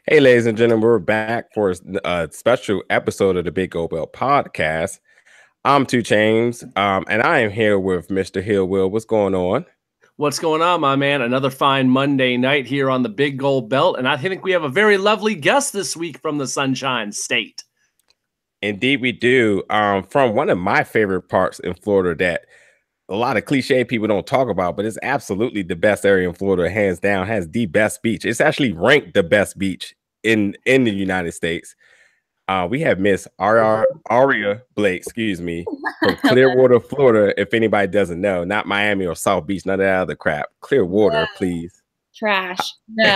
Hey, ladies and gentlemen, we're back for a special episode of the Big Gold Belt podcast. I'm Two Chains, and I am here with Mr. Hill Will. What's going on? What's going on, my man? Another fine Monday night here on the Big Gold Belt, and I think we have a very lovely guest this week from the Sunshine State. Indeed, we do. From one of my favorite parks in Florida that a lot of cliche people don't talk about, but it's absolutely the best area in Florida, hands down, has the best beach. It's actually ranked the best beach in the United States. We have Miss Aria Blake, from Clearwater, Florida. If anybody doesn't know, not Miami or South Beach, none of that other crap. Clearwater, please. Trash. No.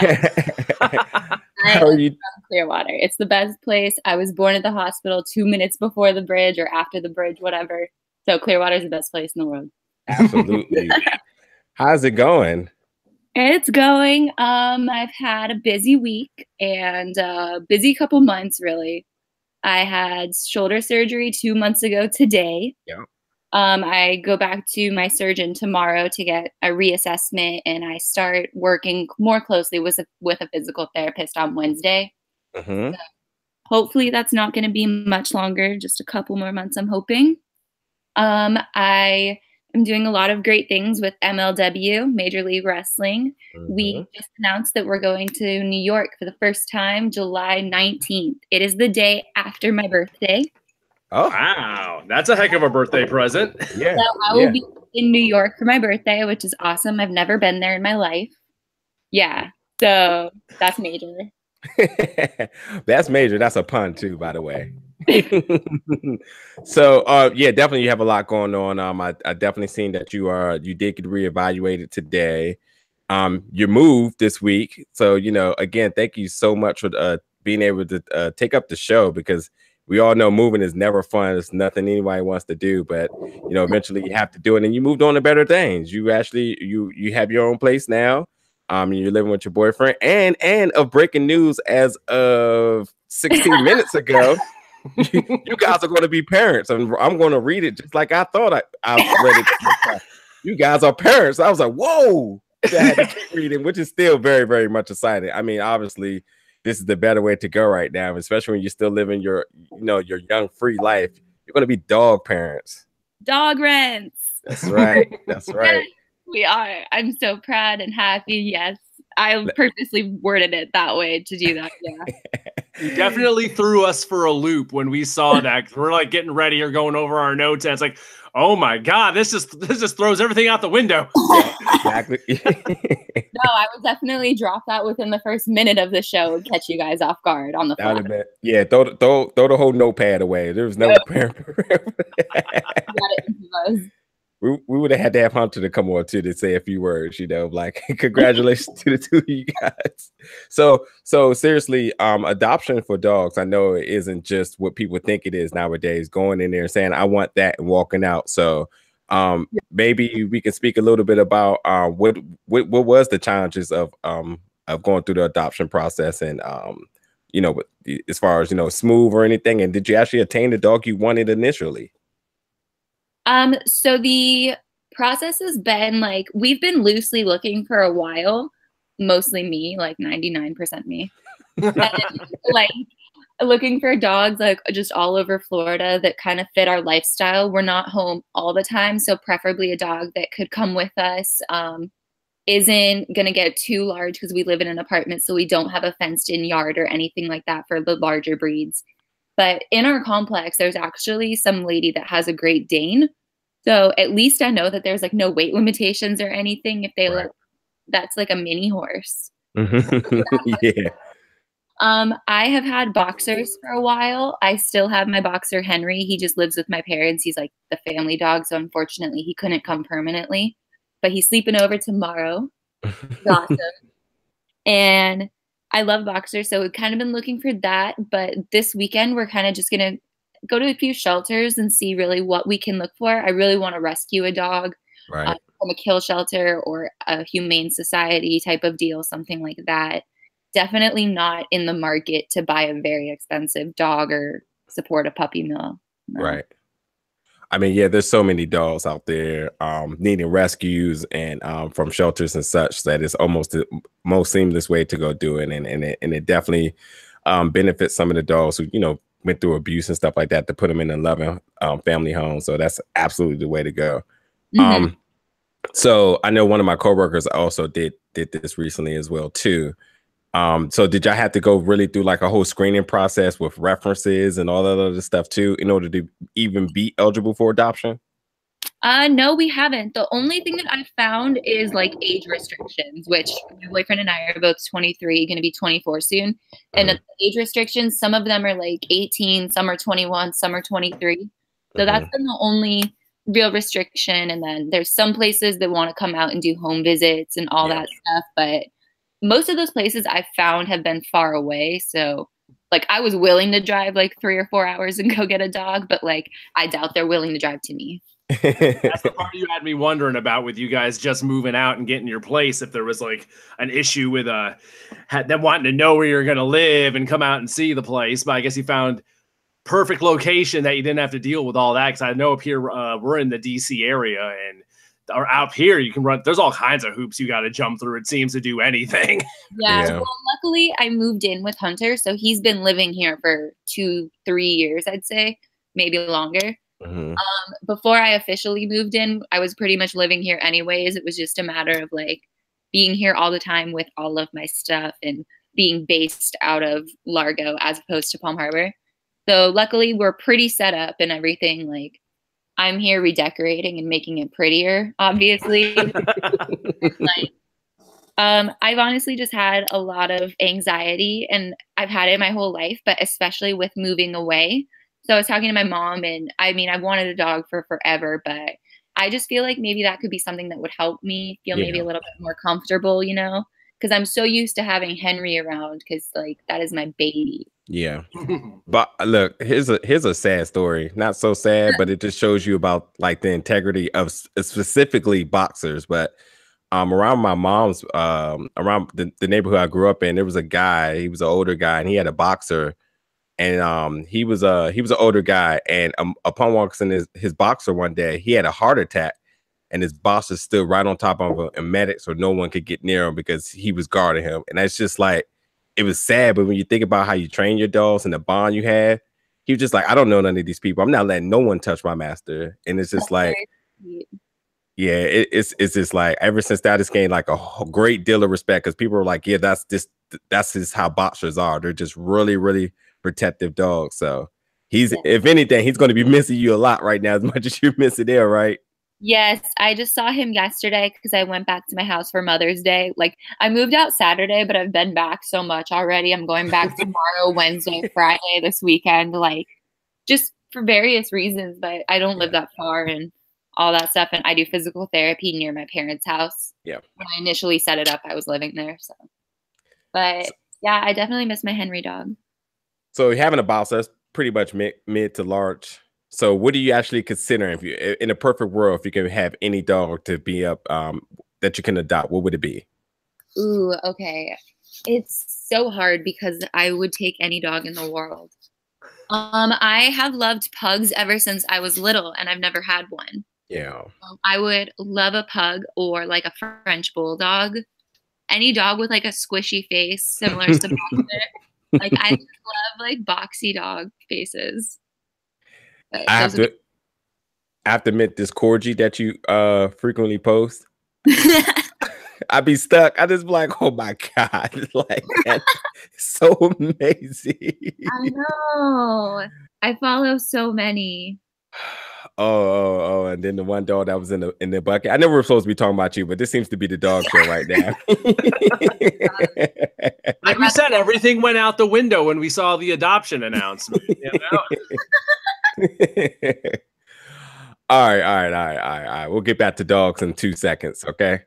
How are you? From Clearwater. It's the best place. I was born at the hospital 2 minutes before the bridge or after the bridge, whatever. So Clearwater is the best place in the world. Absolutely. How's it going? It's going. I've had a busy week and a busy couple months, really. I had shoulder surgery 2 months ago today. Yeah. I go back to my surgeon tomorrow to get a reassessment, and I start working more closely with a physical therapist on Wednesday. Mm-hmm. So hopefully that's not going to be much longer, just a couple more months, I'm hoping. I am doing a lot of great things with MLW, Major League Wrestling. Mm-hmm. We just announced that we're going to New York for the first time, July 19th. It is the day after my birthday. Oh, wow. That's a heck of a birthday present. Yeah. So I will be in New York for my birthday, which is awesome. I've never been there in my life. Yeah. So that's major. That's major. That's a pun too, by the way. So yeah, definitely you have a lot going on. I definitely seen that you did get reevaluated today. You moved this week. So, again, thank you so much for being able to take up the show, because we all know moving is never fun. It's nothing anybody wants to do, but eventually you have to do it, and you moved on to better things. You actually you have your own place now. You're living with your boyfriend, and of breaking news as of 16 minutes ago, you guys are going to be parents, and I'm going to read it just like I thought I read it. You guys are parents. I was like, whoa. I had to keep reading, which is still very, very much exciting. I mean, obviously, this is the better way to go right now, especially when you're still living your young, free life. You're going to be dog parents. Dog rents. That's right. That's right. Yes, we are. I'm so proud and happy. Yes. I purposely worded it that way to do that. Yeah. You definitely threw us for a loop when we saw that. We're like getting ready or going over our notes, and it's like, oh my God, this just throws everything out the window. Yeah, exactly. No, I would definitely drop that within the first minute of the show and catch you guys off guard on the fly. Yeah, throw the whole notepad away. There was no parent. We would have had to have Hunter to come on too to say a few words, like congratulations to the two of you guys. So seriously, adoption for dogs, I know it isn't just what people think it is nowadays, going in there and saying, I want that, and walking out. So maybe we can speak a little bit about what was the challenges of going through the adoption process, and as far as smooth or anything, and did you actually attain the dog you wanted initially? So the process has been we've been loosely looking for a while, mostly me, 99% me, and, looking for dogs just all over Florida that kind of fit our lifestyle. We're not home all the time, so preferably a dog that could come with us, isn't going to get too large because we live in an apartment, so we don't have a fenced in yard or anything like that for the larger breeds. But in our complex, there's actually some lady that has a Great Dane. So at least I know that there's no weight limitations or anything. If they look, that's like a mini horse. Yeah. I have had boxers for a while. I still have my boxer Henry. He just lives with my parents. He's like the family dog. So unfortunately he couldn't come permanently, but he's sleeping over tomorrow. He's awesome. And I love boxers, so we've kind of been looking for that. But this weekend, we're kind of just going to go to a few shelters and see really what we can look for. I really want to rescue a dog from a kill shelter or a humane society type of deal, something like that. Definitely not in the market to buy a very expensive dog or support a puppy mill. No. Right. I mean, yeah, there's so many dogs out there needing rescues and from shelters and such that it's almost the most seamless way to go do it. And it definitely benefits some of the dogs who, you know, went through abuse and stuff like that to put them in a loving family home. So that's absolutely the way to go. Mhm. So I know one of my coworkers also did this recently as well too. So did y'all have to go really through like a whole screening process with references and all that other stuff too in order to even be eligible for adoption? No, we haven't. The only thing that I found is like age restrictions, which my boyfriend and I are both 23, going to be 24 soon. And the age restrictions, some of them are like 18, some are 21, some are 23. So that's been the only real restriction. And then there's some places that want to come out and do home visits and all that stuff. But most of those places I found have been far away. So like I was willing to drive like 3 or 4 hours and go get a dog, but like I doubt they're willing to drive to me. That's the part you had me wondering about with you guys just moving out and getting your place. If there was like an issue with them wanting to know where you're going to live and come out and see the place. But I guess you found perfect location that you didn't have to deal with all that. Because I know up here we're in the DC area and or out here you can run. There's all kinds of hoops you got to jump through. It seems to do anything. Yeah. Well, luckily I moved in with Hunter, so he's been living here for 2-3 years, I'd say, maybe longer. Before I officially moved in, I was pretty much living here anyways. It was just a matter of like being here all the time with all of my stuff and being based out of Largo as opposed to Palm Harbor. So luckily we're pretty set up and everything. Like I'm here redecorating and making it prettier, obviously. Like, I've honestly just had a lot of anxiety and I've had it my whole life, but especially with moving away. So I was talking to my mom and I mean, I've wanted a dog for forever, but I just feel like maybe that could be something that would help me feel maybe a little bit more comfortable, you know, because I'm so used to having Henry around because like that is my baby. Yeah. But look, here's a sad story. Not so sad, but it just shows you about like the integrity of specifically boxers. But around my mom's around the neighborhood I grew up in, there was a guy, he was an older guy and he had a boxer. And he was an older guy, and upon walking in his boxer one day, he had a heart attack, and his boxer stood right on top of him, and medics so no one could get near him because he was guarding him. And that's just like, it was sad. But when you think about how you train your dogs and the bond you have, he was just like, I don't know none of these people. I'm not letting no one touch my master. And it's just like, yeah, it's just like ever since that, it's gained like a great deal of respect because people are like, yeah, that's just how boxers are. They're just really, really protective dogs. So he's, if anything, he's going to be missing you a lot right now, as much as you're missing there, right? Yes, I just saw him yesterday because I went back to my house for Mother's Day. Like I moved out Saturday, but I've been back so much already. I'm going back tomorrow, Wednesday, Friday, this weekend, like just for various reasons. But I don't live that far and all that stuff. And I do physical therapy near my parents' house. Yeah. When I initially set it up, I was living there. So, but yeah, I definitely miss my Henry dog. So having a boxer, that's pretty much mid to large. So what do you actually consider if you, in a perfect world, if you can have any dog to be up that you can adopt, what would it be? Ooh, okay. It's so hard because I would take any dog in the world. I have loved pugs ever since I was little and I've never had one. Yeah. I would love a pug or like a French bulldog. Any dog with like a squishy face similar to Boxer. Like I just love like boxy dog faces. I have to admit this corgi that you frequently post. I'd be stuck. I just be like, oh my God, like that's so amazing. I know. I follow so many. Oh, and then the one dog that was in the bucket. I know we're supposed to be talking about you, but this seems to be the dog show right now. Like you said, everything went out the window when we saw the adoption announcement. You know? All right. We'll get back to dogs in 2 seconds, okay?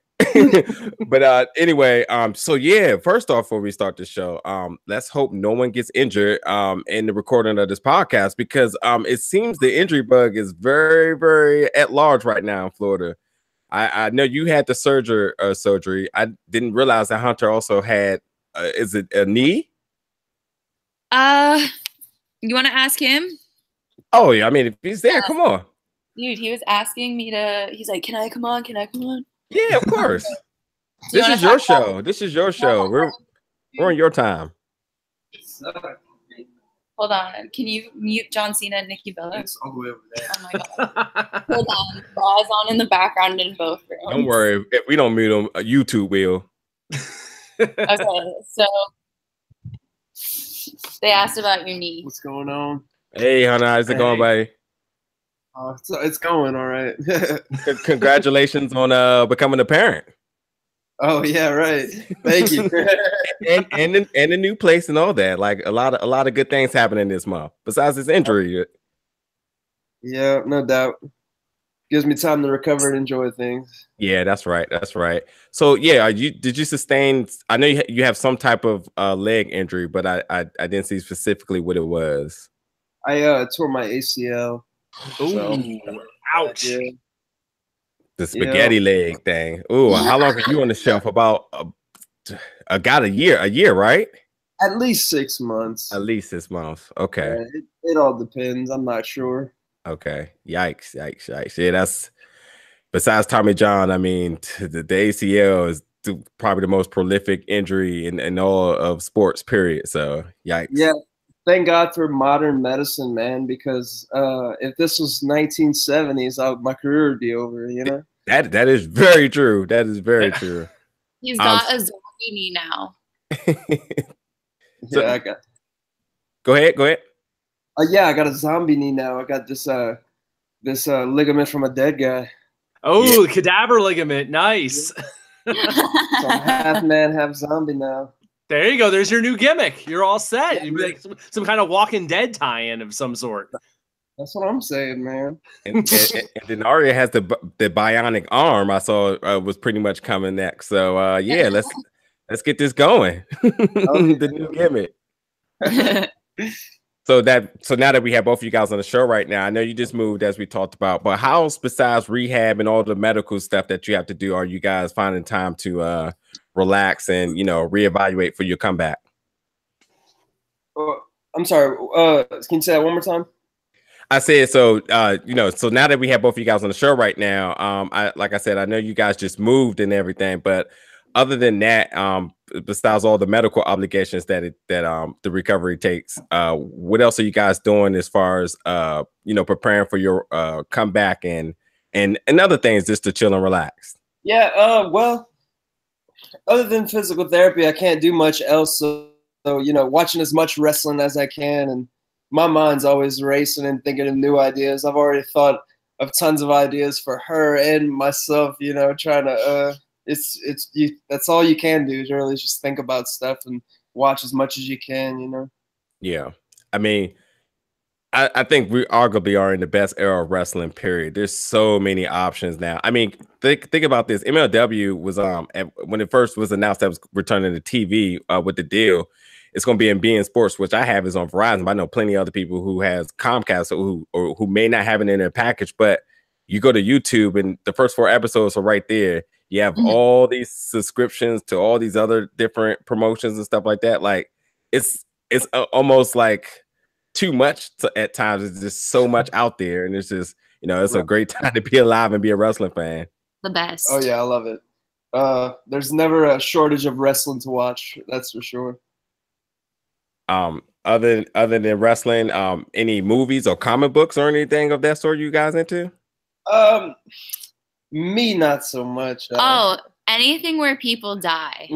But anyway, so yeah, first off, before we start the show, let's hope no one gets injured in the recording of this podcast, because it seems the injury bug is very, very at large right now in Florida. I know you had the surgery. I didn't realize that Hunter also had is it a knee? You want to ask him? Oh yeah, I mean, if he's there, come on. Dude, he was asking me to. He's like, "Can I come on? Can I come on?" Yeah, of course. This is your show. This is your show. We're on your time. Hold on. Can you mute John Cena and Nikki Bella? It's all the way over there. Oh my god. Hold on. Bras on in the background in both rooms. Don't worry. If we don't mute them, YouTube will. Okay, so they asked about your knee. What's going on? Hey, Hannah, how's it going, buddy? It's going all right. Congratulations on becoming a parent. Oh yeah, right. Thank you. and a new place and all that. Like a lot of good things happening this month. Besides this injury. Yeah, no doubt. Gives me time to recover and enjoy things. Yeah, that's right. That's right. So yeah, did you sustain? I know you have some type of leg injury, but I didn't see specifically what it was. I tore my ACL. Ooh, so, ouch. Yeah. The spaghetti leg thing. Ooh, how long are you on the shelf? About a year, right? At least 6 months. At least 6 months. Okay. It all depends. I'm not sure. Okay. Yikes. Yeah, that's besides Tommy John. I mean, the ACL is probably the most prolific injury in all of sports, period. So yikes. Yeah. Thank God for modern medicine, man, because if this was 1970s, my career would be over, you know? That is very true. That is very true. He's got a zombie knee now. Yeah, I got. Go ahead. Yeah, I got a zombie knee now. I got this ligament from a dead guy. Oh, yeah. Cadaver ligament. Nice. So I'm half man, half zombie now. There you go. There's your new gimmick. You're all set. You'd be like some kind of Walking Dead tie-in of some sort. That's what I'm saying, man. And then Aria has the bionic arm. I saw was pretty much coming next. So yeah, let's get this going. The new gimmick. So now that we have both of you guys on the show right now, I know you just moved as we talked about, but how's besides rehab and all the medical stuff that you have to do, are you guys finding time to relax and reevaluate for your comeback? I'm sorry. Can you say that one more time? I said so. So now that we have both of you guys on the show right now, like I said, I know you guys just moved and everything, but other than that, besides all the medical obligations that the recovery takes, what else are you guys doing as far as preparing for your comeback and other things just to chill and relax? Yeah. Well, other than physical therapy, I can't do much else. So watching as much wrestling as I can, and my mind's always racing and thinking of new ideas. I've already thought of tons of ideas for her and myself. Trying to. That's all you can do is really just think about stuff and watch as much as you can. Yeah, I mean, I think we arguably are in the best era of wrestling, period. There's so many options now. I mean, think about this. MLW was when it first was announced that it was returning to TV with the deal, it's going to be in beIN Sports, which I have is on Verizon, but I know plenty of other people who has Comcast who may not have it in their package, but you go to YouTube and the first 4 episodes are right there. You have all these subscriptions to all these other different promotions and stuff like that. Like it's almost like too much at times. It's just so much out there, and it's just it's a great time to be alive and be a wrestling fan. The best. Oh yeah, I love it. There's never a shortage of wrestling to watch. That's for sure. Other than wrestling, any movies or comic books or anything of that sort you guys into? Me, not so much. Anything where people die.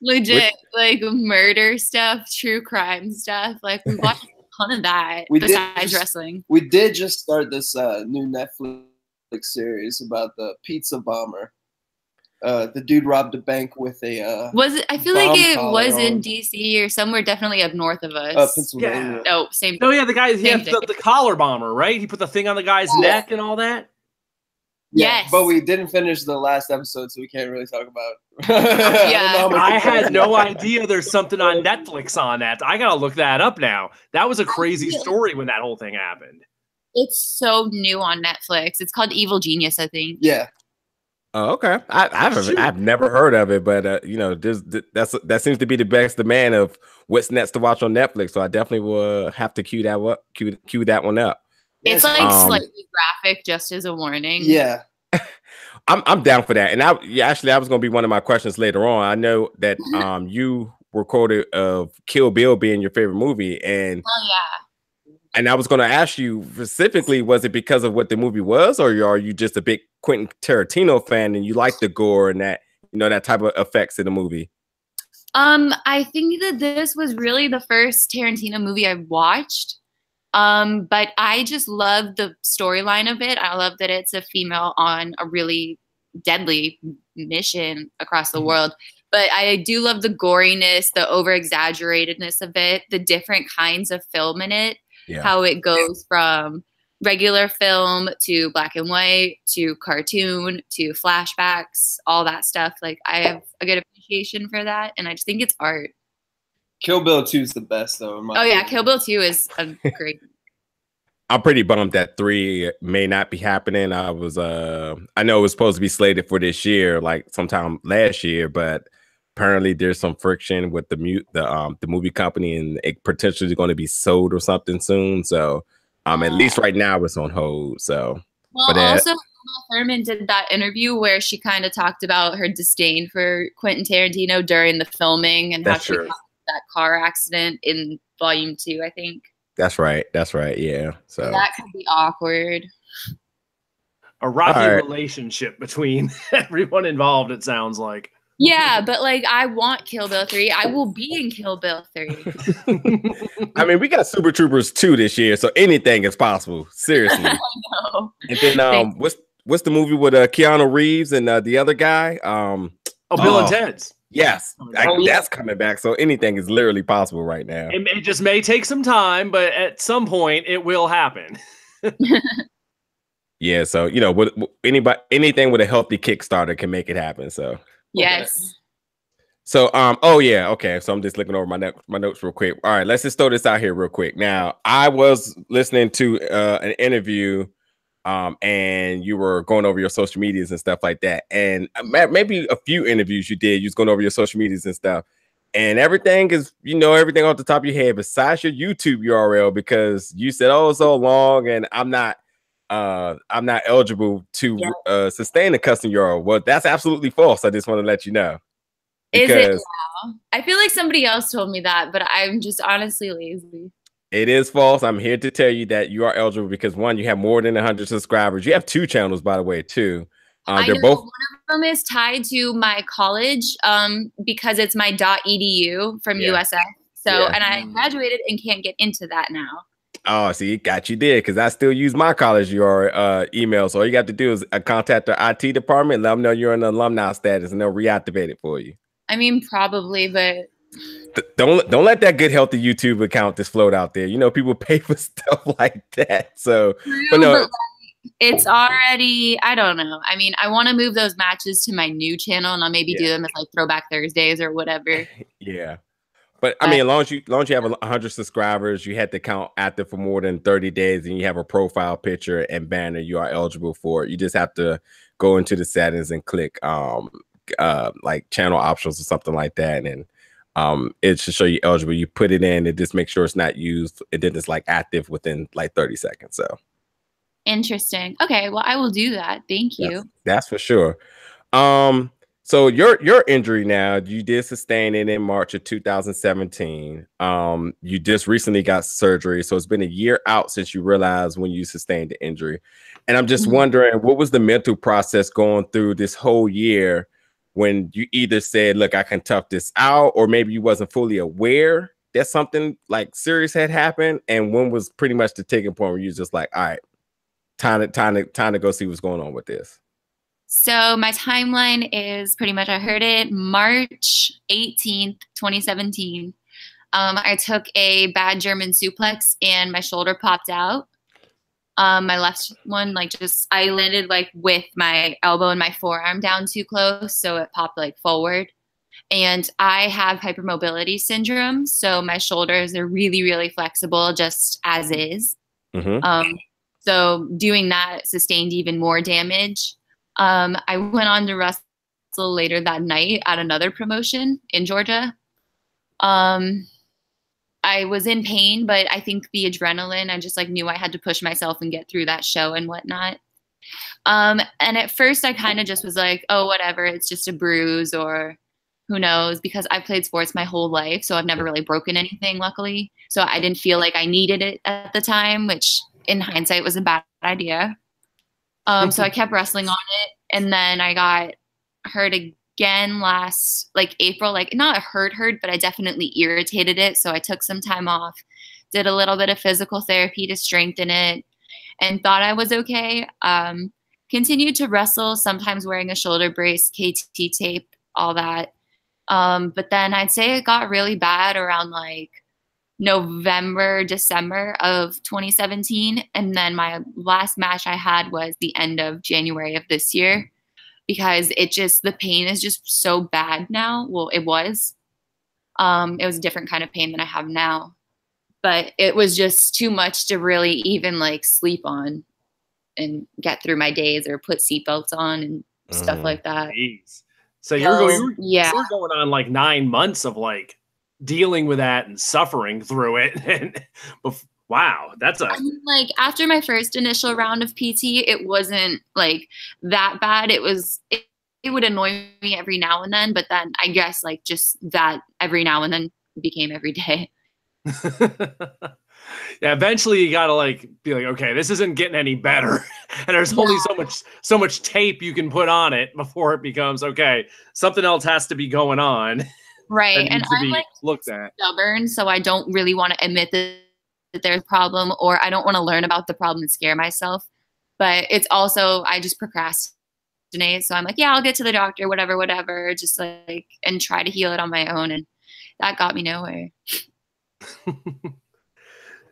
Legit, like murder stuff, true crime stuff. Like we watched a ton of that besides wrestling. We did just start this new Netflix series about the pizza bomber. The dude robbed a bank with a I feel like it was in DC or somewhere definitely up north of us. Pennsylvania. Yeah. Oh, same thing. Oh yeah, the guy, the collar bomber, right? He put the thing on the guy's neck and all that. Yeah, yes, but we didn't finish the last episode, so we can't really talk about it. I had no idea there's something on Netflix on that. I gotta look that up now. That was a crazy story when that whole thing happened. It's so new on Netflix. It's called Evil Genius, I think. Yeah. Oh, okay. I've never heard of it, but that seems to be the best demand of what's next to watch on Netflix. So I definitely will have to queue that one up. It's like slightly graphic, just as a warning. Yeah. I'm down for that. And actually, that was going to be one of my questions later on. I know that you were quoted of Kill Bill being your favorite movie, and and I was going to ask you specifically, was it because of what the movie was, or are you just a big Quentin Tarantino fan and you like the gore and that, you know, that type of effects in the movie? I think that this was really the first Tarantino movie I watched. But I just love the storyline of it. I love that it's a female on a really deadly mission across the world. But I do love the goriness, the over-exaggeratedness of it, the different kinds of film in it, how it goes from regular film to black and white to cartoon to flashbacks, all that stuff. Like, I have a good appreciation for that, and I just think it's art. Kill Bill 2 is the best, though. Kill Bill 2 is a great. I'm pretty bummed that 3 may not be happening. I know it was supposed to be slated for this year, like sometime last year, but apparently there's some friction with the movie company, and it potentially going to be sold or something soon. So, at least right now it's on hold. So, also Uma Thurman did that interview where she kind of talked about her disdain for Quentin Tarantino during the filming and how she got that car accident in Volume 2, I think. That's right. Yeah. So that could be awkward. A rocky relationship between everyone involved, it sounds like. Yeah, but like, I want Kill Bill 3. I will be in Kill Bill 3. I mean, we got Super Troopers 2 this year, so anything is possible. Seriously. I know. And then what's the movie with Keanu Reeves and the other guy? Bill and Ted's. Yes, that's coming back. So anything is literally possible right now. It just may take some time, but at some point it will happen. Yeah, so you know, anything with a healthy Kickstarter can make it happen. So yes. So okay. So I'm just looking over my notes real quick. All right, let's just throw this out here real quick. Now, I was listening to an interview. And you were going over your social medias and stuff like that. And maybe a few interviews you was going over your social medias and stuff. And everything is, everything off the top of your head besides your YouTube URL, because you said, it's so long and I'm not eligible to sustain a custom URL. Well, that's absolutely false. I just want to let you know. Is it now? I feel like somebody else told me that, but I'm just honestly lazy. It is false. I'm here to tell you that you are eligible because, one, you have more than 100 subscribers. You have 2 channels, by the way, too. They're both. One of them is tied to my college because it's my .edu from USF. So, and I graduated and can't get into that now. Oh, see, got you there, because I still use my college email. So all you got to do is contact the IT department, let them know you're in the alumni status, and they'll reactivate it for you. I mean, probably, but. Don't let that good healthy YouTube account just float out there. People pay for stuff like that. So, but no, it's already. I don't know. I mean, I want to move those matches to my new channel, and I'll maybe do them as like Throwback Thursdays or whatever. Yeah, but I mean, as long as you have 100 subscribers, you had the account active for more than 30 days, and you have a profile picture and banner, you are eligible for it. You just have to go into the settings and click like channel options or something like that, and it should show you eligible. You put it in and just make sure it's not used, and then it's like active within like 30 seconds. So interesting. Okay, well, I will do that. Thank you. That's for sure. So your injury now, you did sustain it in March of 2017. You just recently got surgery, so it's been a year out since you realized when you sustained the injury. And I'm just wondering, what was the mental process going through this whole year when you either said, look, I can tough this out, or maybe you wasn't fully aware that something like serious had happened? And when was pretty much the tipping point where you was just like, all right, time to go see what's going on with this? So my timeline is pretty much, I heard it March 18th, 2017. I took a bad German suplex and my shoulder popped out. My left one, I landed with my elbow and my forearm down too close, so it popped forward. And I have hypermobility syndrome, so my shoulders are really, really flexible, just as is. So doing that sustained even more damage. I went on to wrestle later that night at another promotion in Georgia. I I was in pain, but I think the adrenaline, I just like knew I had to push myself and get through that show and whatnot. And at first I kind of just was like, oh, whatever, it's just a bruise or who knows, because I've played sports my whole life. So I've never really broken anything, luckily. So I didn't feel like I needed it at the time, which in hindsight was a bad idea. So I kept wrestling on it. And then I got hurt again last like April, like not hurt, but I definitely irritated it. So I took some time off, did a little bit of physical therapy to strengthen it, and thought I was okay. Continued to wrestle, sometimes wearing a shoulder brace, KT tape, all that. But then I'd say it got really bad around like November, December of 2017. And then my last match I had was the end of January of this year, because the pain is just so bad now. Well, it was a different kind of pain than I have now, but it was just too much to really even like sleep on and get through my days or put seatbelts on and stuff like that. Jeez. So you were going on like 9 months of like dealing with that and suffering through it. And wow, that's I mean, like after my first initial round of PT, it wasn't like that bad. It would annoy me every now and then, but then I guess like just that every now and then became every day. Yeah, eventually you gotta like be like, okay, this isn't getting any better, and there's only so much tape you can put on it before it becomes okay. Something else has to be going on, right? And I'm like looked at. Stubborn, so I don't really want to admit that there's a problem, or I don't want to learn about the problem and scare myself. But it's also I just procrastinate, so I'm like, yeah, I'll get to the doctor, whatever, just like and try to heal it on my own, and that got me nowhere.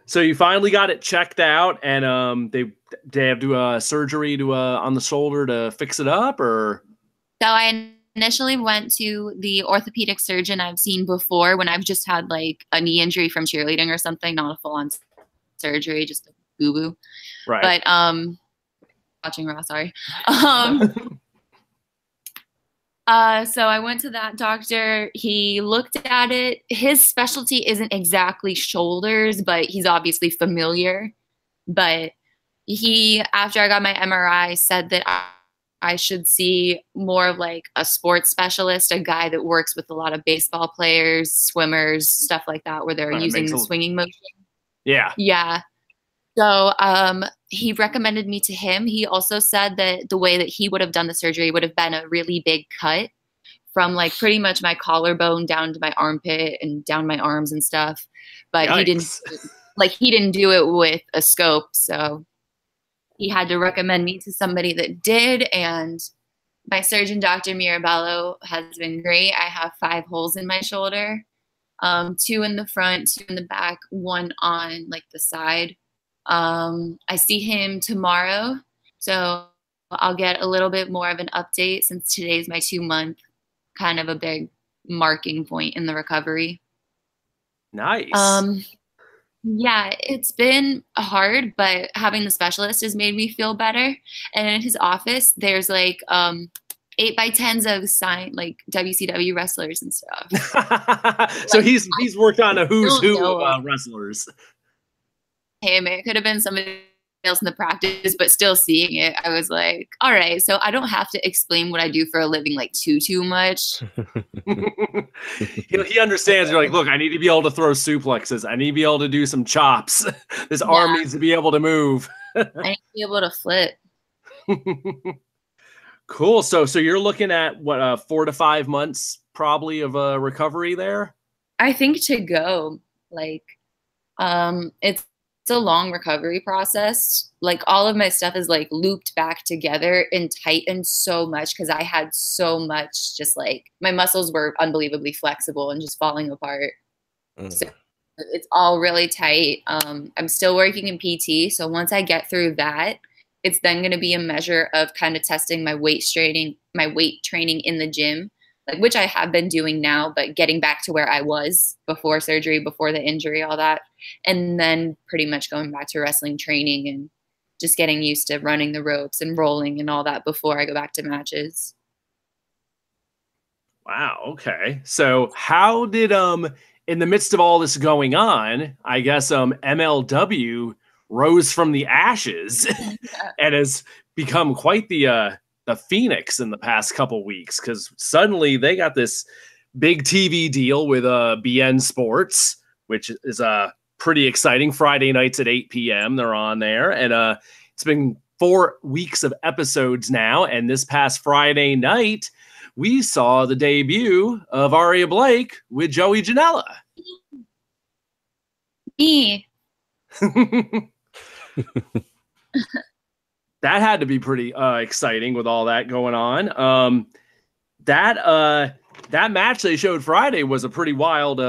So you finally got it checked out, and they have to do surgery to on the shoulder to fix it up, or? So I initially went to the orthopedic surgeon I've seen before when I've just had like a knee injury from cheerleading or something, not a full-on surgery, just a boo-boo. Right. But watching Raw, sorry. So I went to that doctor. He looked at it. His specialty isn't exactly shoulders, but he's obviously familiar. But he, after I got my MRI, said that I should see more of like a sports specialist, a guy that works with a lot of baseball players, swimmers, stuff like that, where they're using the swinging motion. Yeah. Yeah. So he recommended me to him. He also said that the way that he would have done the surgery would have been a really big cut from like pretty much my collarbone down to my armpit and down my arms and stuff. But Yikes. he didn't do it with a scope. So he had to recommend me to somebody that did. And my surgeon, Dr. Mirabello, has been great. I have 5 holes in my shoulder, 2 in the front, 2 in the back, 1 on like the side. I see him tomorrow, so I'll get a little bit more of an update since today's my 2-month, kind of a big marking point in the recovery. Nice. Yeah, it's been hard, but having the specialist has made me feel better. And in his office, there's like 8x10s of signed like WCW wrestlers and stuff. So he's worked on a who's who of wrestlers. Him, it could have been somebody else in the practice, but still seeing it, I was like, all right, so I don't have to explain what I do for a living like too much. He understands. You're like, look, I need to be able to throw suplexes. I need to be able to do some chops. This arm needs to be able to move. I need to be able to flip. Cool. So you're looking at what 4 to 5 months probably of a recovery there? I think to go like it's a long recovery process. Like all of my stuff is like looped back together and tightened so much because I had so much, just like my muscles were unbelievably flexible and just falling apart. So it's all really tight. I'm still working in PT. So once I get through that, it's then going to be a measure of kind of testing my weight training in the gym, like which I have been doing now, but getting back to where I was before surgery, before the injury, all that. And then pretty much going back to wrestling training and just getting used to running the ropes and rolling and all that before I go back to matches. Wow. Okay. So how did in the midst of all this going on, I guess MLW rose from the ashes and has become quite the phoenix in the past couple weeks, because suddenly they got this big TV deal with BN Sports, which is pretty exciting. Friday nights at 8 p.m. they're on there, and it's been 4 weeks of episodes now, and this past Friday night we saw the debut of Aria Blake with Joey Janela. Me. That had to be pretty exciting with all that going on. That match they showed Friday was a pretty wild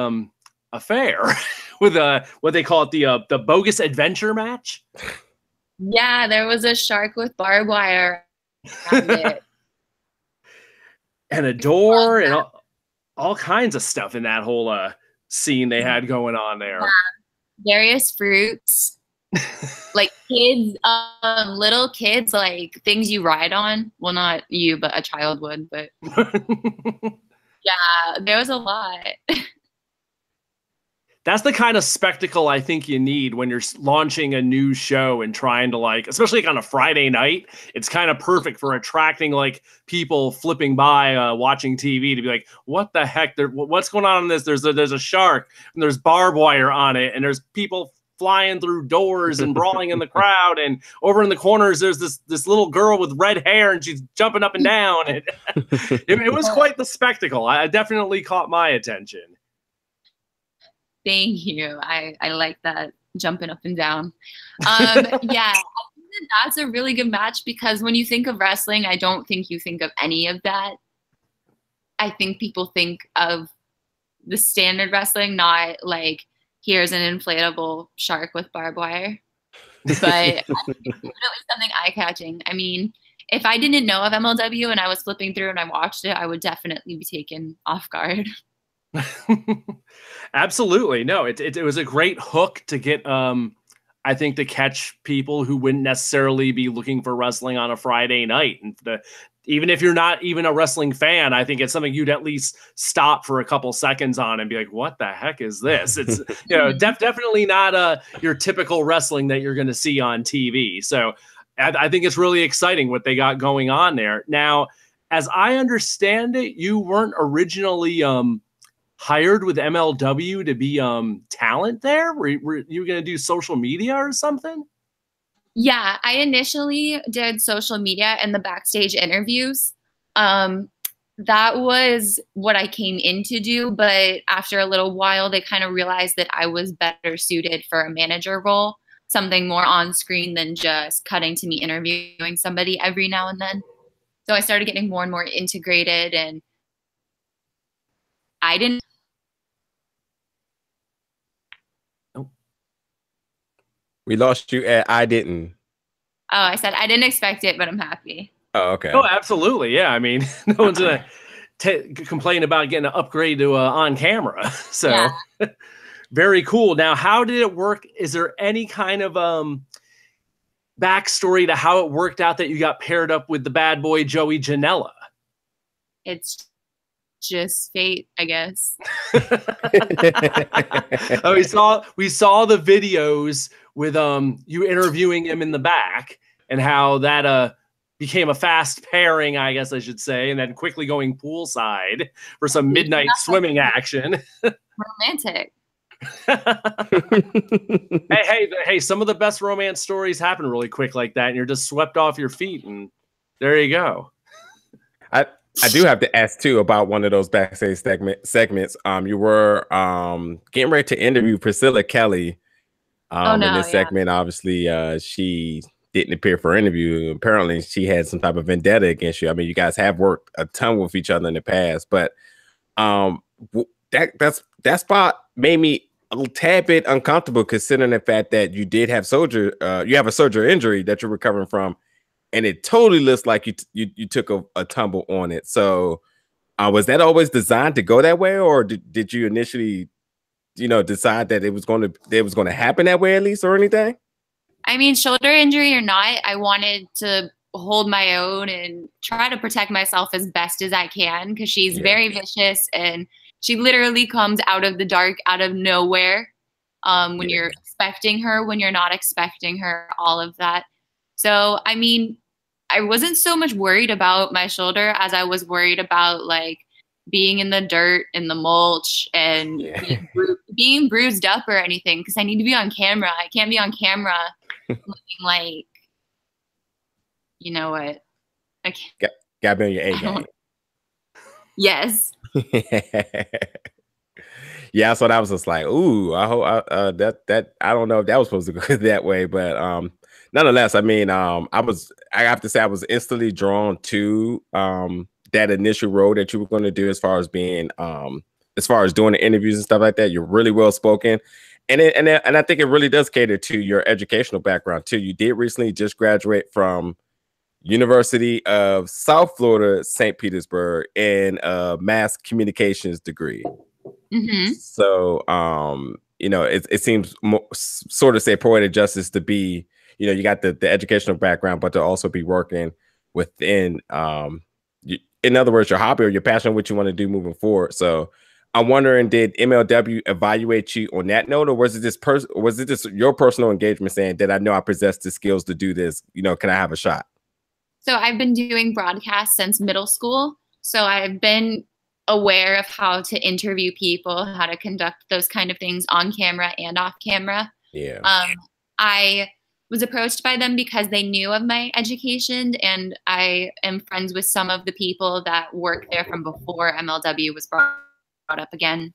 affair with what they call it, the bogus adventure match. Yeah, there was a shark with barbed wire around it. And a door and all kinds of stuff in that whole scene they had going on there. Yeah. Various fruits, like kids, little kids, like things you ride on. Well, not you, but a child would. But yeah, there was a lot. That's the kind of spectacle I think you need when you're launching a new show and trying to, like, especially like on a Friday night, it's kind of perfect for attracting like people flipping by, watching TV to be like, what the heck? What's going on in this? There's a shark and there's barbed wire on it. And there's people flying through doors and brawling in the crowd. And over in the corners, there's this little girl with red hair and she's jumping up and down. And it was quite the spectacle. I definitely caught my attention. Thank you. I like that, jumping up and down. Yeah, I think that's a really good match, because when you think of wrestling, I don't think you think of any of that. I think people think of the standard wrestling, not like, here's an inflatable shark with barbed wire. But I think it's definitely something eye-catching. I mean, if I didn't know of MLW and I was flipping through and I watched it, I would definitely be taken off guard. Absolutely. No, it was a great hook to get, I think, to catch people who wouldn't necessarily be looking for wrestling on a Friday night. And even if you're not even a wrestling fan, I think it's something you'd at least stop for a couple seconds on and be like, what the heck is this? It's, definitely not your typical wrestling that you're going to see on TV. So I think it's really exciting what they got going on there. Now, as I understand it, you weren't originally hired with MLW to be talent there? Were you going to do social media or something? Yeah, I initially did social media and the backstage interviews. That was what I came in to do, but after a little while, they kind of realized that I was better suited for a manager role, something more on screen than just cutting to me interviewing somebody every now and then. So I started getting more and more integrated, and I didn't. We lost you at I didn't. Oh, I said I didn't expect it, but I'm happy. Oh, okay. Oh, absolutely. Yeah. I mean, no one's going to complain about getting an upgrade to on camera. So yeah. Very cool. Now, how did it work? Is there any kind of backstory to how it worked out that you got paired up with the bad boy Joey Janela? It's just fate, I guess. Oh, we saw the videos with you interviewing him in the back, and how that became a fast pairing, I guess I should say, and then quickly going poolside for some midnight swimming action. Romantic. hey, some of the best romance stories happen really quick like that, and you're just swept off your feet, and there you go. I do have to ask too about one of those backstage segments. You were getting ready to interview Priscilla Kelly in this segment. Obviously, she didn't appear for interview. Apparently, she had some type of vendetta against you. I mean, you guys have worked a ton with each other in the past, but that spot made me a little tad bit uncomfortable, considering the fact that you did have you have a surgery injury that you're recovering from. And it totally looks like you took a tumble on it. So was that always designed to go that way, or did you initially, decide that it was going to happen that way at least, or anything? I mean, shoulder injury or not, I wanted to hold my own and try to protect myself as best as I can, because she's very vicious and She literally comes out of the dark, out of nowhere, when you're expecting her, when you're not expecting her, all of that. So, I mean, I wasn't so much worried about my shoulder as I was worried about like being in the dirt, in the mulch, and being bruised up or anything, because I need to be on camera. I can't be on camera looking like, you know what? I can't. Gotta be on your A game. Yes. Yeah, so that was just like, ooh, I hope that I don't know if that was supposed to go that way, but nonetheless, I mean, I have to say I was instantly drawn to that initial role that you were going to do as far as being as far as doing the interviews and stuff like that. You're really well spoken, and I think it really does cater to your educational background too. You did recently just graduate from University of South Florida, St. Petersburg, in a mass communications degree. Mm-hmm. So, you know, it seems sort of say poetic justice to be, you know, you got the educational background, but to also be working within, in other words, your hobby or your passion, what you want to do moving forward. So I'm wondering, did MLW evaluate you on that note, or was it just your personal engagement saying that I know I possess the skills to do this? You know, can I have a shot? So I've been doing broadcasts since middle school. So I've been aware of how to interview people, how to conduct those kind of things on camera and off camera. Yeah. I was approached by them because they knew of my education, and I am friends with some of the people that worked there from before MLW was brought up again.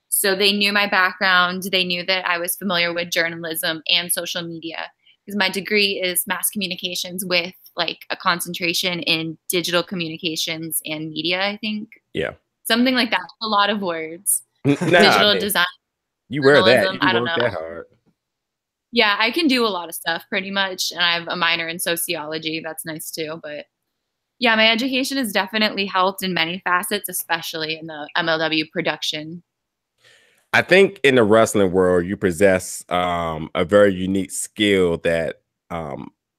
So they knew my background. They knew that I was familiar with journalism and social media, because my degree is mass communications with like a concentration in digital communications and media, I think. Yeah. Something like that. A lot of words. Digital design. You wear that. You I don't work know. that hard. Yeah, I can do a lot of stuff pretty much. And I have a minor in sociology. That's nice too. But yeah, my education has definitely helped in many facets, especially in the MLW production. I think in the wrestling world, you possess a very unique skill that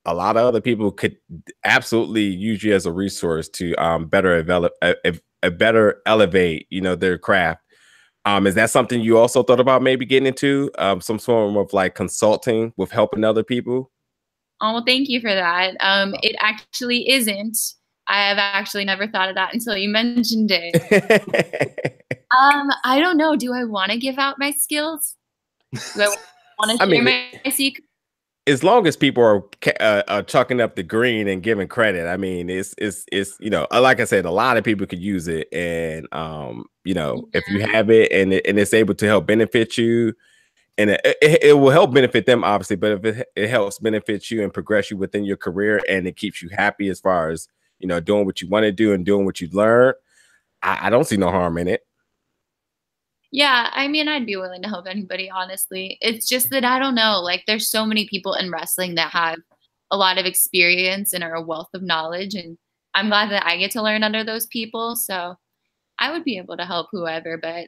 a lot of other people could absolutely use you as a resource to better elevate, you know, their craft. Is that something you also thought about maybe getting into, some form of like consulting with helping other people? Oh, well, thank you for that. It actually isn't. I have actually never thought of that until you mentioned it. I don't know. Do I want to give out my skills? Do I want to share my secret? As long as people are chucking up the green and giving credit, I mean, it's you know, like I said, a lot of people could use it, and you know, if you have it and it's able to help benefit you, and it will help benefit them obviously, but if it helps benefit you and progress you within your career, and it keeps you happy as far as, you know, doing what you want to do and doing what you learn, I don't see no harm in it. Yeah, I mean, I'd be willing to help anybody, honestly. It's just that I don't know. Like, there's so many people in wrestling that have a lot of experience and are a wealth of knowledge. And I'm glad that I get to learn under those people. So I would be able to help whoever, but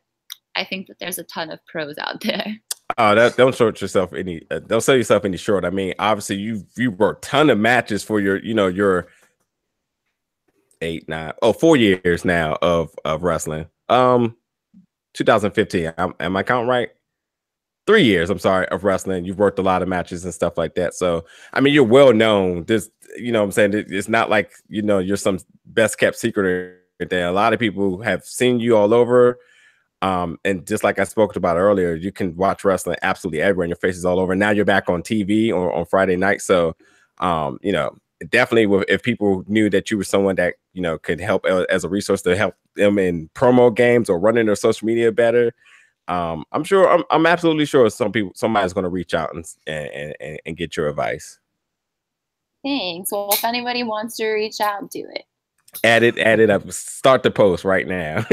I think that there's a ton of pros out there. Oh, don't short yourself any. Don't sell yourself any short. I mean, obviously, you worked a ton of matches for your, you know, your 4 years now of wrestling. 2015. Am I counting right? 3 years, I'm sorry, of wrestling. You've worked a lot of matches and stuff like that. So, I mean, you're well known. This, you know what I'm saying? It's not like, you know, you're some best kept secret or anything. A lot of people have seen you all over. And just like I spoke about earlier, you can watch wrestling absolutely everywhere, and your face is all over. Now you're back on TV on Friday night. So, you know, definitely if people knew that you were someone that, you know, could help as a resource to help them in promo games or running their social media better, I'm sure, I'm absolutely sure somebody's going to reach out and get your advice. Thanks. Well, if anybody wants to reach out, do it. Add it up. Start the post right now.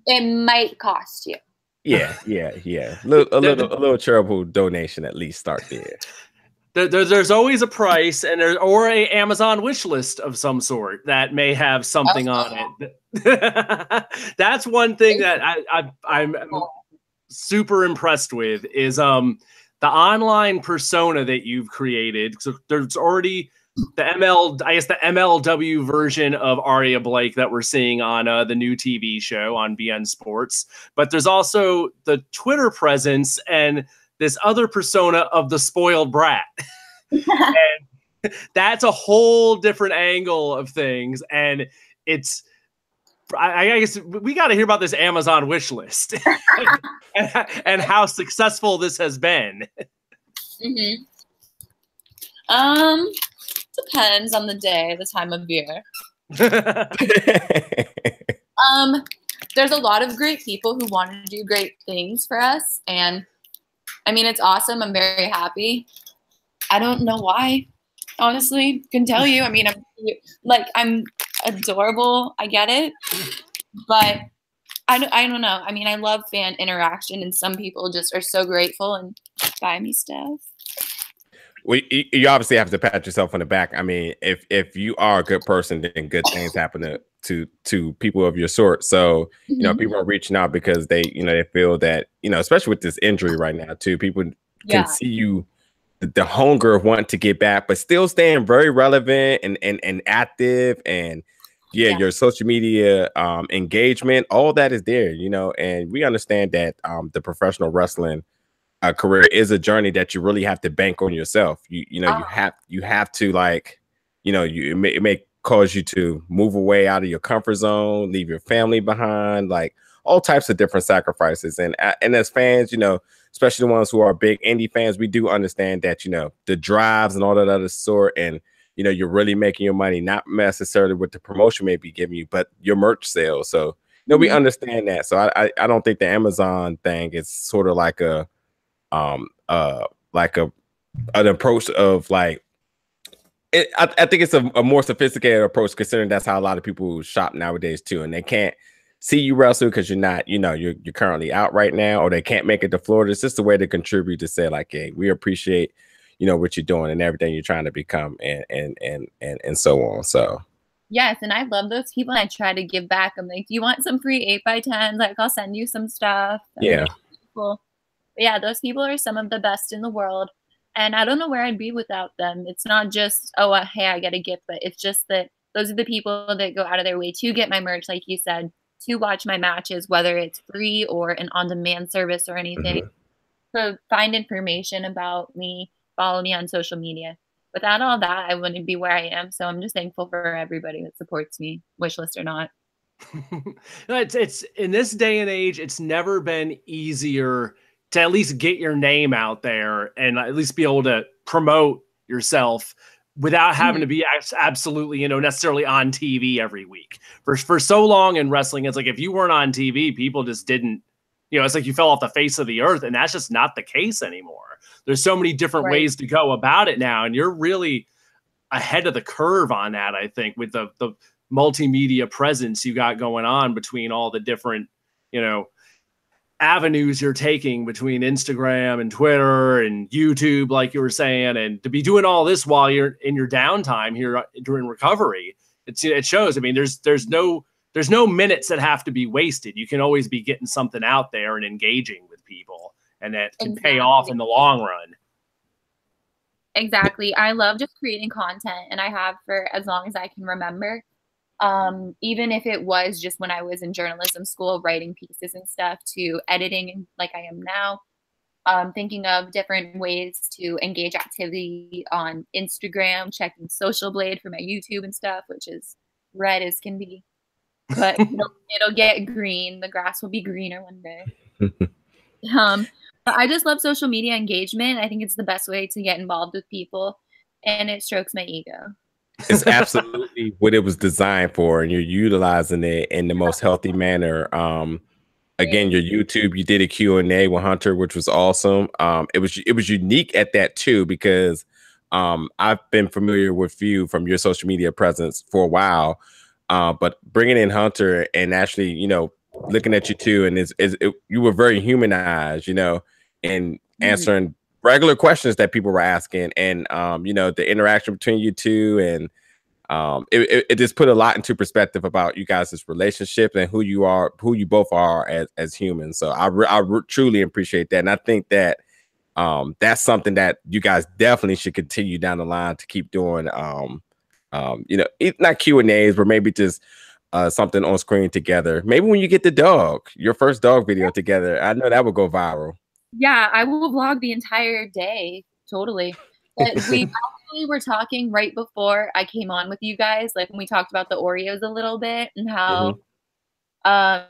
It might cost you. Yeah. A little charitable donation at least. Start there. There's always a price, and or a Amazon wish list of some sort that may have something on it. That's one thing that I'm super impressed with is the online persona that you've created. So there's already I guess the MLW version of Aria Blake that we're seeing on the new TV show on BN Sports. But there's also the Twitter presence and this other persona of the spoiled brat. And that's a whole different angle of things. And it's, I guess we got to hear about this Amazon wish list and how successful this has been. Mm-hmm. Depends on the day, the time of year. There's a lot of great people who want to do great things for us, and I mean, it's awesome. I'm very happy. I don't know why, honestly. Can tell you. I mean, I'm adorable. I get it, but I don't know. I mean, I love fan interaction, and some people just are so grateful and buy me stuff. Well, you obviously have to pat yourself on the back. I mean, if you are a good person, then good things happen to people of your sort. So, you know, people are reaching out because they feel that, especially with this injury right now too, people can see you, the hunger of wanting to get back, but still staying very relevant and active. And your social media engagement, all that is there, and we understand that you professional career is a journey that you really have to bank on yourself. You have to, like, it may cause you to move away out of your comfort zone, leave your family behind, like all types of different sacrifices. And as fans, especially the ones who are big indie fans, we do understand that, the drives and all that other sort, and you're really making your money, not necessarily what the promotion may be giving you, but your merch sales. So we understand that. So I don't think the Amazon thing is sort of like an approach of like I think it's a more sophisticated approach, considering that's how a lot of people shop nowadays too, and they can't see you wrestle because you're not, you're currently out right now, or they can't make it to Florida. It's just a way to contribute, to say like, hey, we appreciate what you're doing and everything you're trying to become, and so on. So yes, and I love those people, and I try to give back. I'm like, do you want some free 8x10s? Like, I'll send you some stuff. Yeah. Cool. Yeah, those people are some of the best in the world, and I don't know where I'd be without them. It's not just, hey, I get a gift, but it's just that those are the people that go out of their way to get my merch, like you said, to watch my matches, whether it's free or an on-demand service or anything. So find information about me, follow me on social media. Without all that, I wouldn't be where I am. So I'm just thankful for everybody that supports me, wishlist or not. It's in this day and age, it's never been easier to at least get your name out there and at least be able to promote yourself without having to be absolutely, necessarily on TV every week. For so long in wrestling, it's like if you weren't on TV, people just didn't, it's like you fell off the face of the earth, and that's just not the case anymore. There's so many different ways to go about it now, and you're really ahead of the curve on that, I think, with the multimedia presence you got going on between all the different, avenues you're taking between Instagram and Twitter and YouTube, like you were saying, and to be doing all this while you're in your downtime here during recovery, it shows. I mean, there's no minutes that have to be wasted. You can always be getting something out there and engaging with people, and that can pay off in the long run. Exactly. I love just creating content, and I have for as long as I can remember. Even if it was just when I was in journalism school, writing pieces and stuff, to editing like I am now, thinking of different ways to engage activity on Instagram, checking Social Blade for my YouTube and stuff, which is red as can be, but it'll get green. The grass will be greener one day. But I just love social media engagement. I think it's the best way to get involved with people, and it strokes my ego. It's absolutely what it was designed for, and you're utilizing it in the most healthy manner. Again, your YouTube, you did a Q&A with Hunter, which was awesome. It was unique at that too, because I've been familiar with you from your social media presence for a while, but bringing in Hunter and actually, looking at you too, and you were very humanized, and answering regular questions that people were asking, and the interaction between you two, and it just put a lot into perspective about you guys' relationship and who you both are as humans. So I truly appreciate that, and I think that that's something that you guys definitely should continue down the line to keep doing. You know, not Q&As, but maybe just something on screen together. Maybe when you get the dog, your first dog video together, I know that would go viral. Yeah, I will vlog the entire day. Totally. But we actually were talking right before I came on with you guys, like when we talked about the Oreos a little bit and how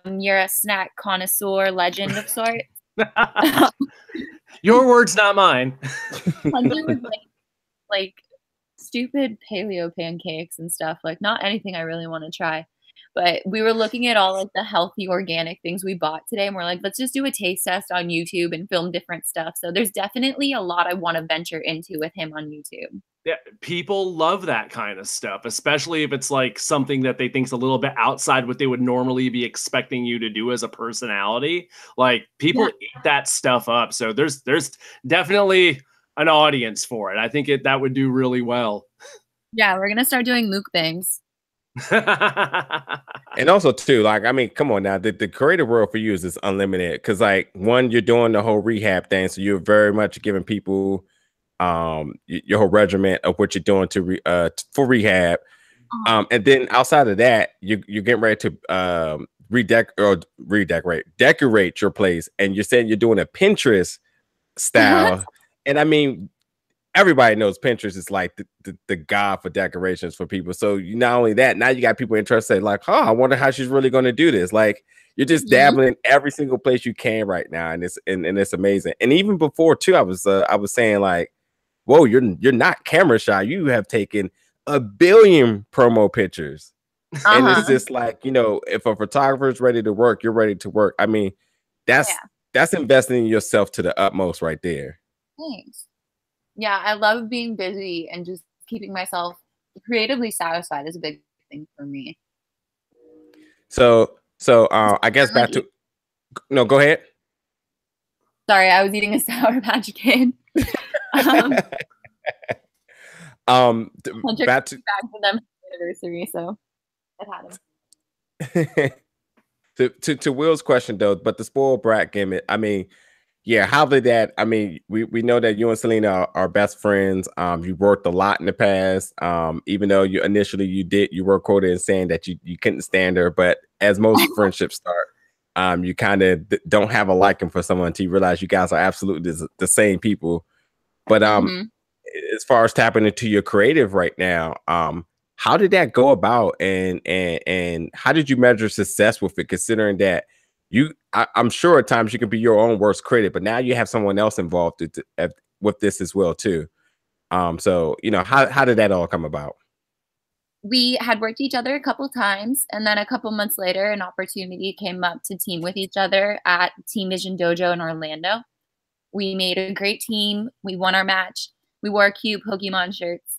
you're a snack connoisseur legend of sorts. Your words, not mine. Hunter was like stupid paleo pancakes and stuff, like not anything I really want to try. But we were looking at all like the healthy organic things we bought today, and we're like, let's just do a taste test on YouTube and film different stuff. So there's definitely a lot I want to venture into with him on YouTube. Yeah, people love that kind of stuff, especially if it's like something that they think's a little bit outside what they would normally be expecting you to do as a personality. Like people eat that stuff up. So there's definitely an audience for it. I think that would do really well. Yeah, we're gonna start doing mukbangs. And also too, like, I mean, come on now, the creative world for you is just unlimited, because like, one, you're doing the whole rehab thing, so you're very much giving people your whole regimen of what you're doing to for rehab, and then outside of that, you're getting ready to decorate your place, and you're saying you're doing a Pinterest style. And I mean, everybody knows Pinterest is like the god for decorations for people. So not only that, now you got people interested, like, oh, I wonder how she's really going to do this. Like, you're just dabbling in every single place you can right now, and it's amazing. And even before too, I was saying like, whoa, you're not camera shy. You have taken 1 billion promo pictures, and it's just like, you know, if a photographer is ready to work, you're ready to work. I mean, that's investing in yourself to the utmost right there. Thanks. Yeah, I love being busy, and just keeping myself creatively satisfied is a big thing for me. So I guess back to no, go ahead. Sorry, I was eating a Sour Patch Kid. Back to them anniversary, so I've had them. to Will's question though, but the spoiled brat gimmick, I mean, yeah, how did that? I mean, we know that you and Selena are best friends. You worked a lot in the past. Even though you were quoted as saying that you couldn't stand her, but as most friendships start, you kind of don't have a liking for someone until you realize you guys are absolutely the same people. But as far as tapping into your creative right now, how did that go about, and how did you measure success with it, considering that I'm sure at times you can be your own worst critic, but now you have someone else involved with this as well too. So, you know, how did that all come about? We had worked each other a couple times, and then a couple months later, an opportunity came up to team with each other at Team Vision Dojo in Orlando. We made a great team. We won our match. We wore cute Pokemon shirts.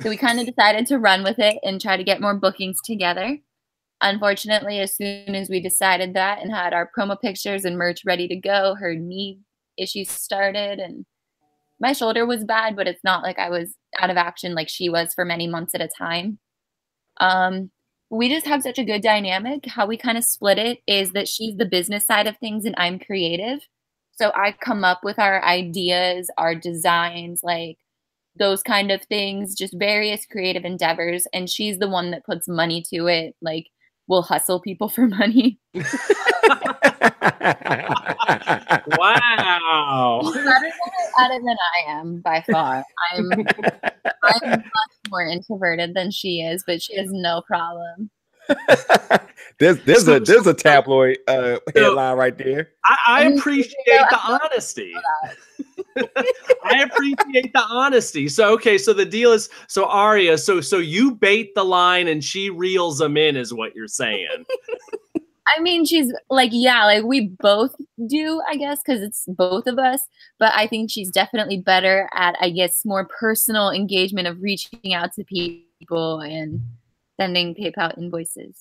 So we kind of decided to run with it and try to get more bookings together. Unfortunately, as soon as we decided that and had our promo pictures and merch ready to go, her knee issues started, and my shoulder was bad, but it's not like I was out of action like she was for many months at a time. We just have such a good dynamic. How we kind of split it is that she's the business side of things and I'm creative. So I come up with our ideas, our designs, like those kind of things, just various creative endeavors. And she's the one that puts money to it. Like, we'll hustle people for money. Wow. She's better at it than I am, by far. I'm much more introverted than she is, but she has no problem. There's a tabloid headline right there. I appreciate the honesty. I appreciate the honesty. So okay, so the deal is, so Aria, so you bait the line and she reels them in, is what you're saying. I mean, she's like, yeah, like we both do, I guess, because it's both of us. But I think she's definitely better at, I guess, more personal engagement of reaching out to people and sending PayPal invoices.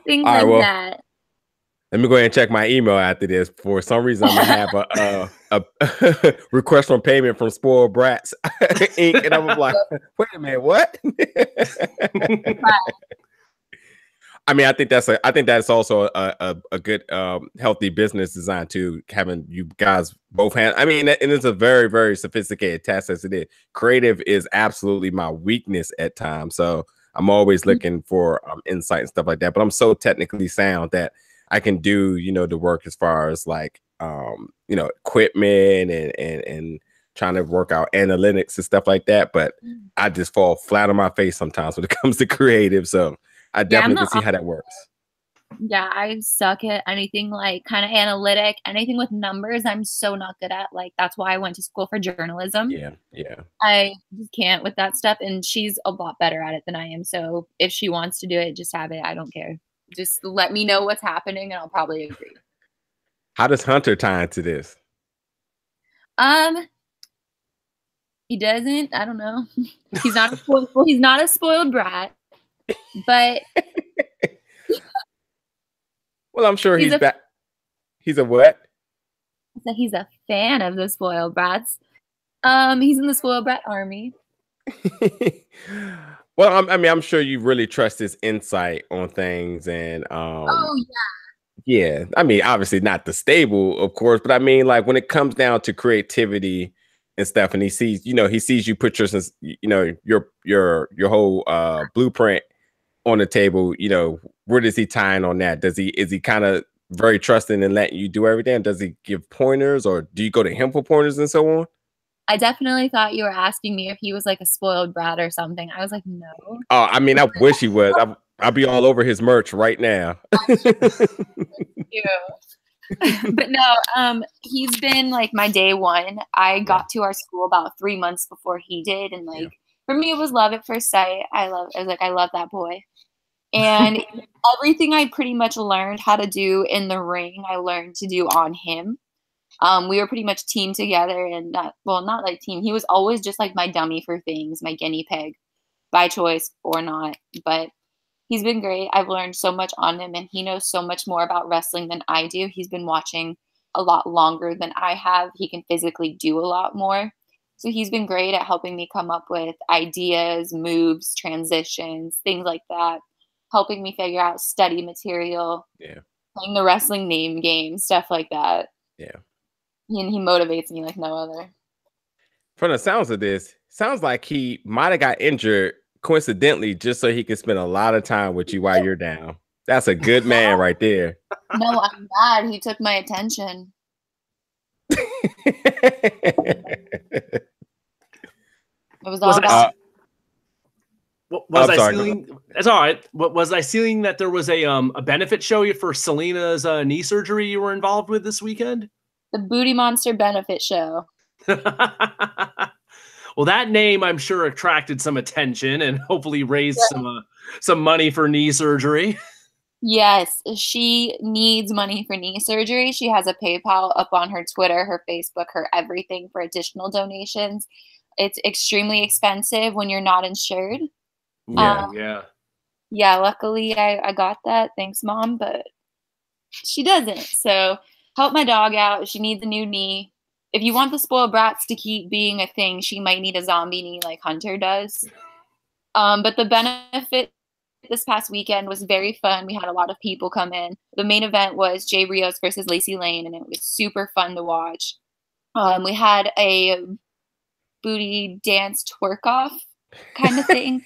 Things like that. Let me go ahead and check my email after this. For some reason, I'm gonna have a request from payment from Spoiled Brats Inc. And I'm like, wait a minute, what? I mean, I think that's also a good healthy business design too. Having you guys both hand. I mean, and it's a very, very sophisticated task as it is. Creative is absolutely my weakness at times, so I'm always looking for insight and stuff like that. But I'm so technically sound that I can do, you know, the work as far as like you know, equipment and trying to work out analytics and stuff like that. But I just fall flat on my face sometimes when it comes to creative. So I definitely can see how that works. Yeah, I suck at anything like kind of analytic, anything with numbers. I'm so not good at. Like, that's why I went to school for journalism. Yeah. I just can't with that stuff, and she's a lot better at it than I am. So if she wants to do it, just have it. I don't care. Just let me know what's happening, and I'll probably agree. How does Hunter tie into this? He doesn't. I don't know. He's not a spoiled brat, but well, I'm sure he's back. He's a what? He's a fan of the spoiled brats. He's in the spoiled brat army. Well, I mean, I'm sure you really trust his insight on things, and oh yeah. Yeah, I mean, obviously not the stable, of course, but I mean, like when it comes down to creativity and stuff, and he sees you put your whole blueprint on the table. You know, where does he tie in on that? Is he kind of very trusting and letting you do everything? Does he give pointers, or do you go to him for pointers and so on? I definitely thought you were asking me if he was like a spoiled brat or something. I was like, no. Oh, I mean, I wish he was. I'll be all over his merch right now. But no, he's been like my day one. I got to our school about 3 months before he did, and like for me it was love at first sight. I love that boy. And everything I pretty much learned how to do in the ring, I learned to do on him. We were pretty much team together, and not like team. He was always just like my dummy for things, my guinea pig, by choice or not. But he's been great. I've learned so much on him, and he knows so much more about wrestling than I do. He's been watching a lot longer than I have. He can physically do a lot more. So he's been great at helping me come up with ideas, moves, transitions, things like that, helping me figure out study material, playing the wrestling name game, stuff like that. Yeah. And he motivates me like no other. From the sounds of this, sounds like he might have got injured coincidentally just so he can spend a lot of time with you while you're down. That's a good man right there. No, I'm mad. He took my attention. It was all about. Was I seeing? That's all right. Was I seeing that there was a benefit show for Selena's knee surgery you were involved with this weekend? The Booty Monster benefit show. Well, that name I'm sure attracted some attention and hopefully raised some money for knee surgery. Yes, she needs money for knee surgery. She has a PayPal up on her Twitter, her Facebook, her everything for additional donations. It's extremely expensive when you're not insured. Yeah. Luckily, I got that. Thanks, Mom. But she doesn't. So help my dog out. She needs a new knee. If you want the spoiled brats to keep being a thing, she might need a zombie knee like Hunter does. But the benefit this past weekend was very fun. We had a lot of people come in. The main event was Jay Rios versus Lacey Lane, and it was super fun to watch. We had a booty dance twerk off kind of thing.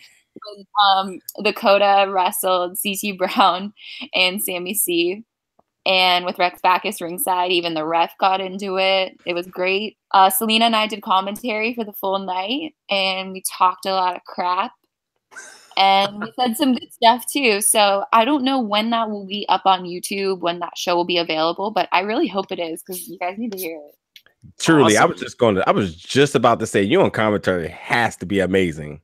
Dakota wrestled CC Brown and Sammy C. And with Rex Backus ringside, even the ref got into it. It was great. Selena and I did commentary for the full night, and we talked a lot of crap. And we said some good stuff too. So I don't know when that will be up on YouTube, when that show will be available, but I really hope it is because you guys need to hear it. Truly, awesome. I was just about to say, you on commentary has to be amazing.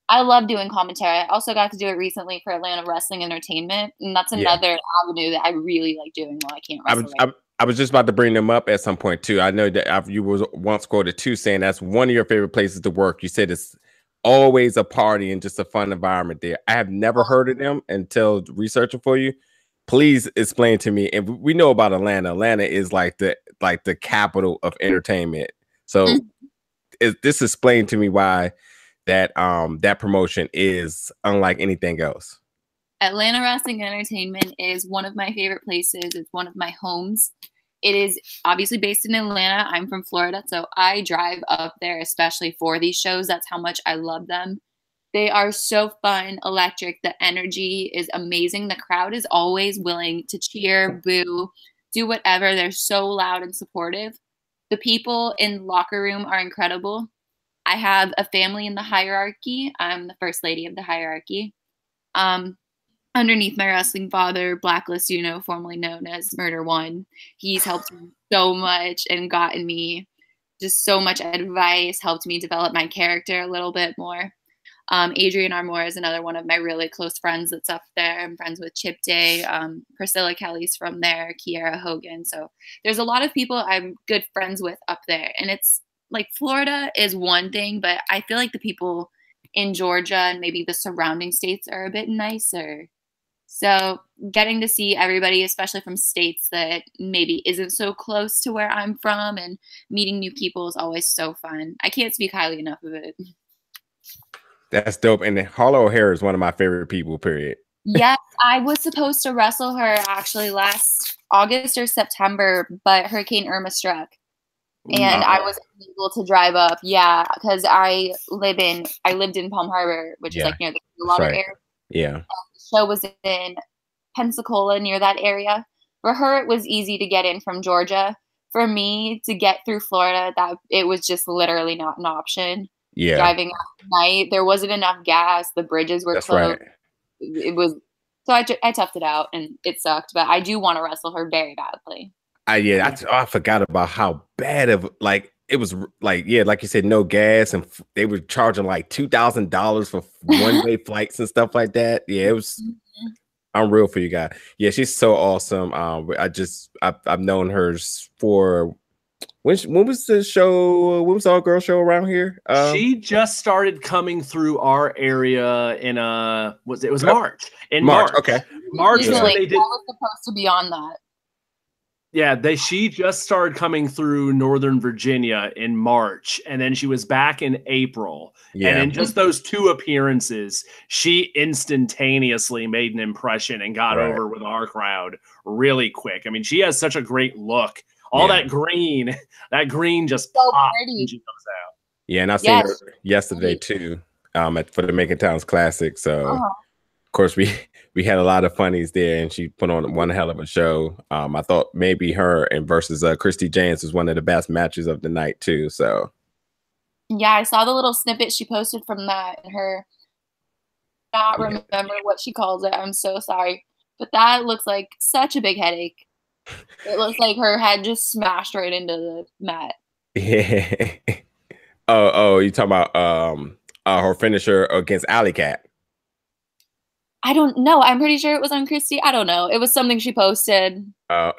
I love doing commentary. I also got to do it recently for Atlanta Wrestling Entertainment, and that's another avenue that I really like doing while I can't wrestle. I was just about to bring them up at some point too. I know that you was once quoted too saying that's one of your favorite places to work. You said it's always a party and just a fun environment there. I have never heard of them until researching for you. Please explain to me. And we know about Atlanta. Atlanta is like the capital of entertainment. So this explain to me why that promotion is unlike anything else. Atlanta Wrestling Entertainment is one of my favorite places. It's one of my homes. It is obviously based in Atlanta. I'm from Florida, so I drive up there especially for these shows. That's how much I love them. They are so fun, electric. The energy is amazing. The crowd is always willing to cheer, boo, do whatever. They're so loud and supportive. The people in the locker room are incredible. I have a family in the hierarchy. I'm the first lady of the hierarchy. Underneath my wrestling father, Blacklist, formerly known as Murder One. He's helped me so much and gotten me just so much advice, helped me develop my character a little bit more. Adrian Armour is another one of my really close friends that's up there. I'm friends with Chip Day. Priscilla Kelly's from there, Kiera Hogan. So there's a lot of people I'm good friends with up there. And it's like Florida is one thing, but I feel like the people in Georgia and maybe the surrounding states are a bit nicer. So getting to see everybody, especially from states that maybe isn't so close to where I'm from, and meeting new people is always so fun. I can't speak highly enough of it. That's dope. And Harlow O'Hara is one of my favorite people, period. Yes, I was supposed to wrestle her actually last August or September, but Hurricane Irma struck. And I wasn't able to drive up. Yeah, because I lived in Palm Harbor, which is like near the Clearwater area. Yeah. The show was in Pensacola, near that area. For her, it was easy to get in from Georgia. For me, to get through Florida, it was just literally not an option. Yeah. Driving at night, there wasn't enough gas. The bridges were closed. Right. It was so I toughed it out, and it sucked. But I do want to wrestle her very badly. I forgot about how bad of it was. Like you said, no gas, and they were charging like $2,000 for one-way flights and stuff like that. Yeah, it was unreal for you guys. Yeah, she's so awesome. I've known her for. When was the show? When was the all-girl show around here? She just started coming through our area in March. In March. Okay. March is when they did. I was supposed to be on that. Yeah, she just started coming through Northern Virginia in March, and then she was back in April. Yeah. And in just those 2 appearances, she instantaneously made an impression and got over with our crowd really quick. I mean, she has such a great look. All that green just so pops pretty. when she comes out. Yeah, and I seen her yesterday too, for the Macon Towns Classic. So of course we had a lot of funnies there, and she put on one hell of a show. I thought maybe her and versus Christy James was one of the best matches of the night too. So yeah, I saw the little snippet she posted from that, and her not remember what she calls it. I'm so sorry, but that looks like such a big headache. It looks like her head just smashed right into the mat. Yeah. Oh, you talking about her finisher against Alley Cat? I don't know. I'm pretty sure it was on Christy. I don't know. It was something she posted. Yeah.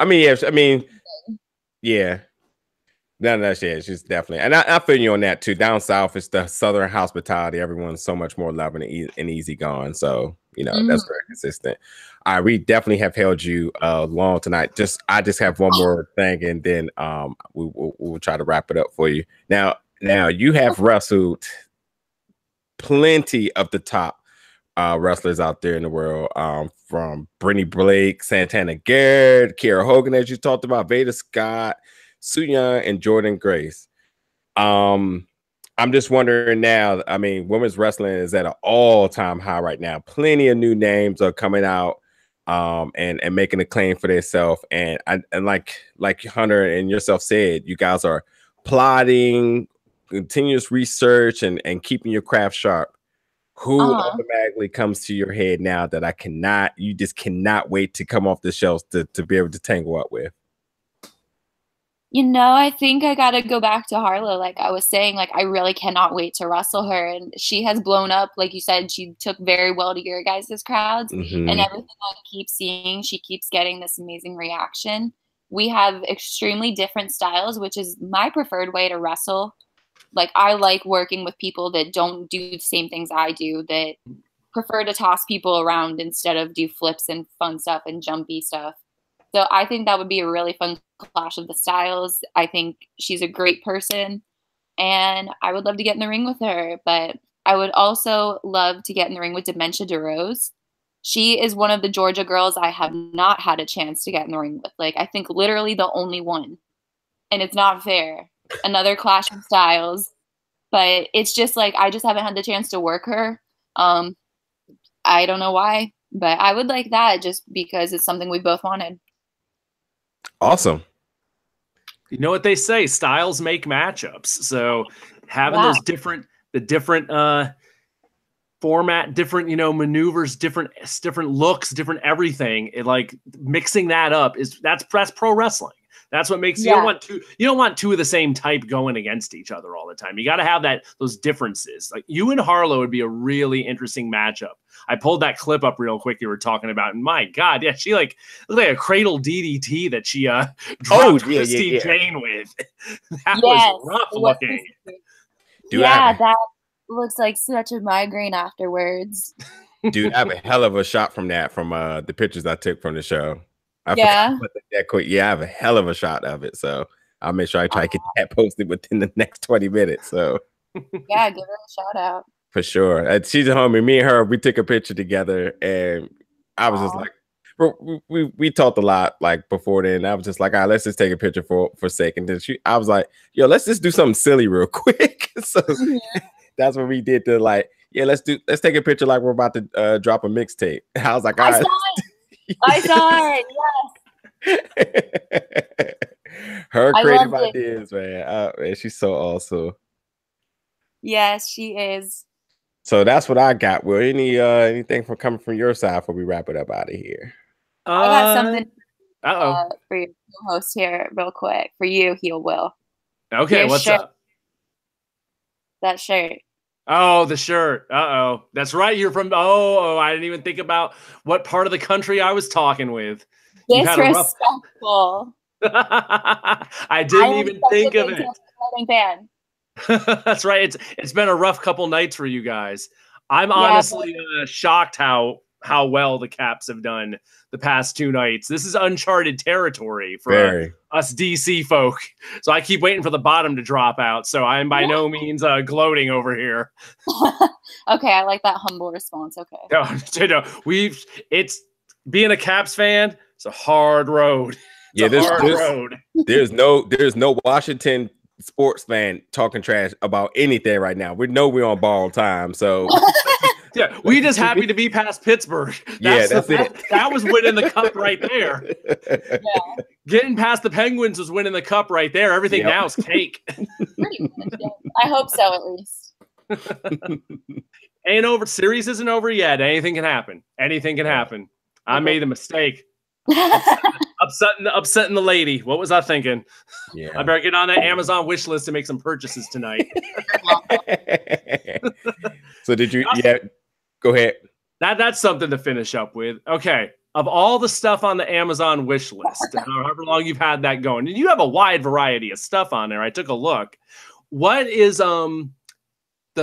No, she's definitely, and I feel you on that too. Down south, it's the Southern hospitality. Everyone's so much more loving and easy going. So that's very consistent. We definitely have held you long tonight. I just have one more thing, and then we'll try to wrap it up for you. Now you have wrestled plenty of the top wrestlers out there in the world, from Brittany Blake, Santana Garrett, Kiera Hogan, as you talked about, Veda Scott, Sue Young, and Jordan Grace. I'm just wondering now, I mean, women's wrestling is at an all-time high right now. Plenty of new names are coming out and making a claim for themselves. And like Hunter and yourself said, you guys are plotting, continuous research, and keeping your craft sharp. Who automatically comes to your head now that you just cannot wait to come off the shelves to be able to tangle up with? I think I got to go back to Harlow. Like I was saying, I really cannot wait to wrestle her. And she has blown up. Like you said, she took very well to your guys' crowds. And everything I keep seeing, she keeps getting this amazing reaction. We have extremely different styles, which is my preferred way to wrestle. Like I like working with people that don't do the same things I do, that prefer to toss people around instead of do flips and fun stuff and jumpy stuff. So I think that would be a really fun clash of the styles. I think she's a great person, and I would love to get in the ring with her. But I would also love to get in the ring with Dementia DeRose. She is one of the Georgia girls I have not had a chance to get in the ring with. Like, I think literally the only one. And it's not fair. Another clash of styles. But it's just like, I just haven't had the chance to work her. I don't know why, but I would like that just because it's something we both wanted. Awesome. You know what they say, styles make matchups. So having those different format, different, you know, maneuvers, different looks, different everything, it, like, mixing that up that's pro wrestling. That's what makes you don't want two of the same type going against each other all the time. You got to have those differences. Like, you and Harlow would be a really interesting matchup. I pulled that clip up real quick you were talking about, and my God, yeah, she looked like a cradle DDT that she dropped Christy Jane with. That was rough looking. That looks like such a migraine afterwards. Dude, I have a hell of a shot from the pictures I took from the show. I have a hell of a shot of it. So I'll make sure I try to get that posted within the next 20 minutes. So yeah, give her a shout out. For sure. She's a homie. Me and her, we took a picture together, and I was just like, we talked a lot like before then. I was just like, all right, let's just take a picture for a second. Then I was like, yo, let's just do something silly real quick. So that's what we did to like, let's take a picture like we're about to drop a mixtape. I was like, all right. I saw it. Yes. Her creative ideas, man. She's so awesome. Yes, she is. So that's what I got. Will anything coming from your side before we wrap it up out of here? I got something for your host here, real quick. For you, Heel Will. Okay, what's up? That shirt. Oh, the shirt. That's right. You're from. I didn't even think about what part of the country I was talking with. Disrespectful. I didn't even think of it. Fan. That's right. It's been a rough couple nights for you guys. I'm honestly shocked how well the Caps have done the past 2 nights. This is uncharted territory for us DC folk. So I keep waiting for the bottom to drop out. So I'm by no means gloating over here. Okay, I like that humble response. Okay. No, it's being a Caps fan. It's a hard road. There's no Washington sports fan talking trash about anything right now. We know we're on ball time, so yeah, we just happy to be past Pittsburgh. That's it. That was winning the cup right there. Yeah. Getting past the Penguins was winning the cup right there. Everything now is cake. Pretty much, yeah. I hope so, at least. Ain't over. Series isn't over yet. Anything can happen. Anything can happen. I made a mistake. Upsetting the lady. What was I thinking? Yeah. I better get on that Amazon wish list to make some purchases tonight. So did you? Yeah, go ahead. That's something to finish up with. Okay, of all the stuff on the Amazon wish list, however long you've had that going, and you have a wide variety of stuff on there. I took a look. What is the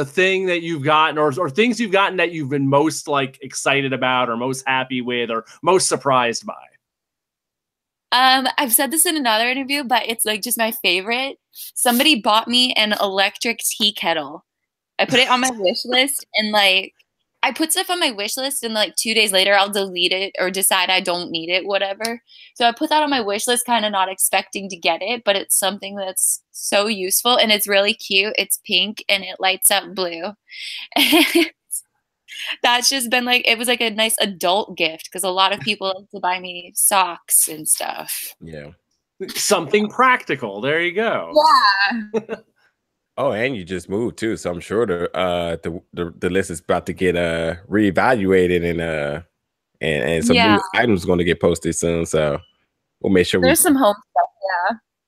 thing that you've gotten, or things you've gotten that you've been most like excited about, or most happy with, or most surprised by? I've said this in another interview, but it's like just my favorite. Somebody bought me an electric tea kettle. I put it on my wish list, and like I put stuff on my wish list, and like 2 days later I'll delete it or decide I don't need it, whatever. So I put that on my wish list, kind of not expecting to get it, but it's something that's so useful, and it's really cute. It's pink and it lights up blue. That's just been like, it was like a nice adult gift because a lot of people like to buy me socks and stuff. Yeah. Something practical. There you go. Yeah. Oh, and you just moved too. So I'm sure the list is about to get reevaluated and some new items going to get posted soon. So we'll make sure there's some home stuff.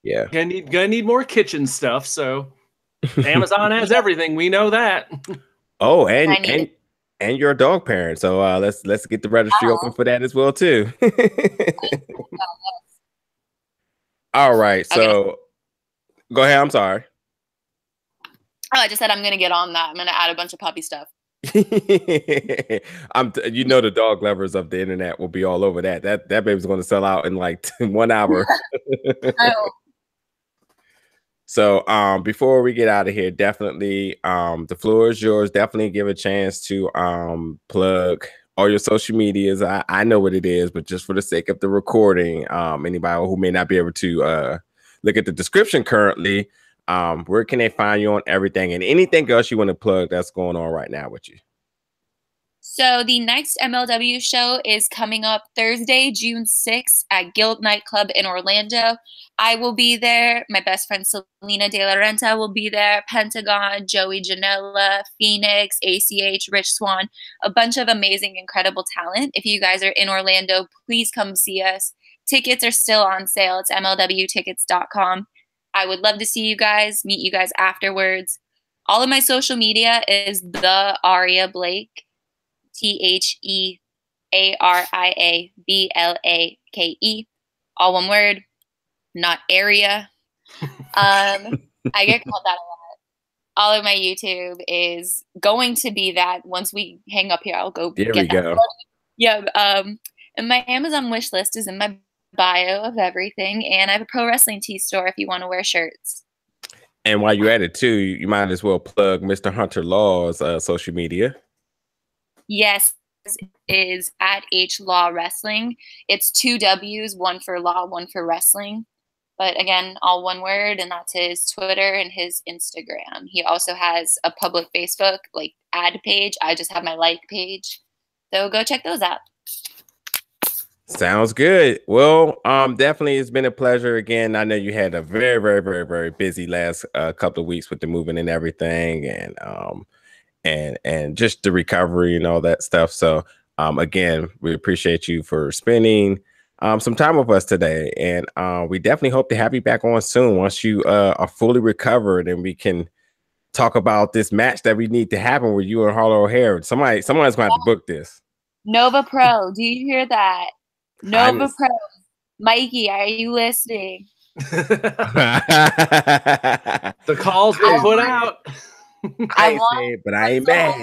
Yeah. Gonna need more kitchen stuff. So Amazon has everything. We know that. Oh, and you're a dog parent, so let's get the registry open for that as well too. All right, so go ahead. I'm sorry. Oh, I just said I'm gonna get on that. I'm gonna add a bunch of puppy stuff. The dog lovers of the internet will be all over that. That baby's going to sell out in like 1 hour. So before we get out of here, definitely the floor is yours. Definitely give a chance to plug all your social medias. I know what it is, but just for the sake of the recording, anybody who may not be able to look at the description currently, where can they find you on everything and anything else you want to plug that's going on right now with you? So the next MLW show is coming up Thursday, June 6th at Guild Nightclub in Orlando. I will be there. My best friend Selena De La Renta will be there. Pentagon, Joey Janela, Phoenix, ACH, Rich Swan, a bunch of amazing, incredible talent. If you guys are in Orlando, please come see us. Tickets are still on sale. It's MLWtickets.com. I would love to see you guys, meet you guys afterwards. All of my social media is the Aria Blake. TheAriablake, all one word, not area. I get called that a lot. All of my YouTube is going to be that. Once we hang up here, I'll go get that. Yeah. And my Amazon wish list is in my bio of everything, and I have a pro wrestling tee store if you want to wear shirts. And while you're at it too, you might as well plug Mr. Hunter Law's social media. Yes, is at H Law Wrestling. It's 2 W's, one for law, one for wrestling. But again, all one word, and that's his Twitter and his Instagram. He also has a public Facebook like ad page. I just have my like page. So go check those out. Sounds good. Well, definitely it's been a pleasure again. I know you had a very, very, very, very busy last couple of weeks with the moving and everything, and just the recovery and all that stuff. So again, we appreciate you for spending some time with us today, and we definitely hope to have you back on soon once you are fully recovered, and we can talk about this match that we need to happen with you and Harlow O'Hare. Someone's gonna have to book this. Nova Pro, do you hear that? Nova Pro, Mikey, are you listening? The call's been put out. I ain't saying, but I ain't mad.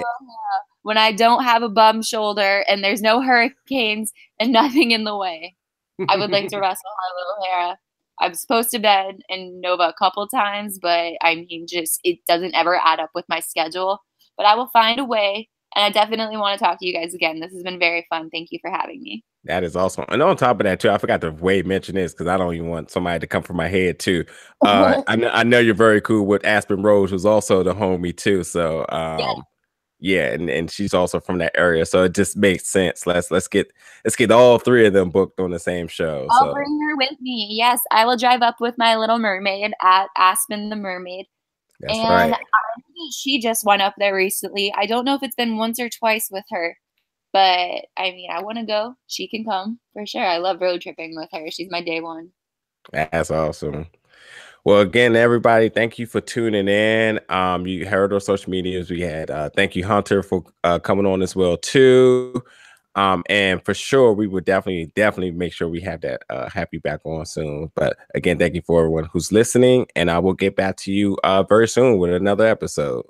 When I don't have a bum shoulder and there's no hurricanes and nothing in the way, I would like to wrestle Harlow O'Hara. I'm supposed to bed in Nova a couple times, but I mean, just it doesn't ever add up with my schedule. But I will find a way, and I definitely want to talk to you guys again. This has been very fun. Thank you for having me. That is awesome. And on top of that, too, I forgot to mention this because I don't even want somebody to come from my head, too. I know you're very cool with Aspen Rose, who's also the homie, too. So, yeah, and she's also from that area. So it just makes sense. Let's get all three of them booked on the same show. I'll bring her with me. Yes, I will drive up with my little mermaid at Aspen the Mermaid. That's right. She just went up there recently. I don't know if it's been once or twice with her. But, I mean, I want to go. She can come for sure. I love road tripping with her. She's my day one. That's awesome. Well, again, everybody, thank you for tuning in. You heard our social medias. We had thank you, Hunter, for coming on as well, too. And for sure, we would definitely make sure we have that happy back on soon. But again, thank you for everyone who's listening. And I will get back to you very soon with another episode.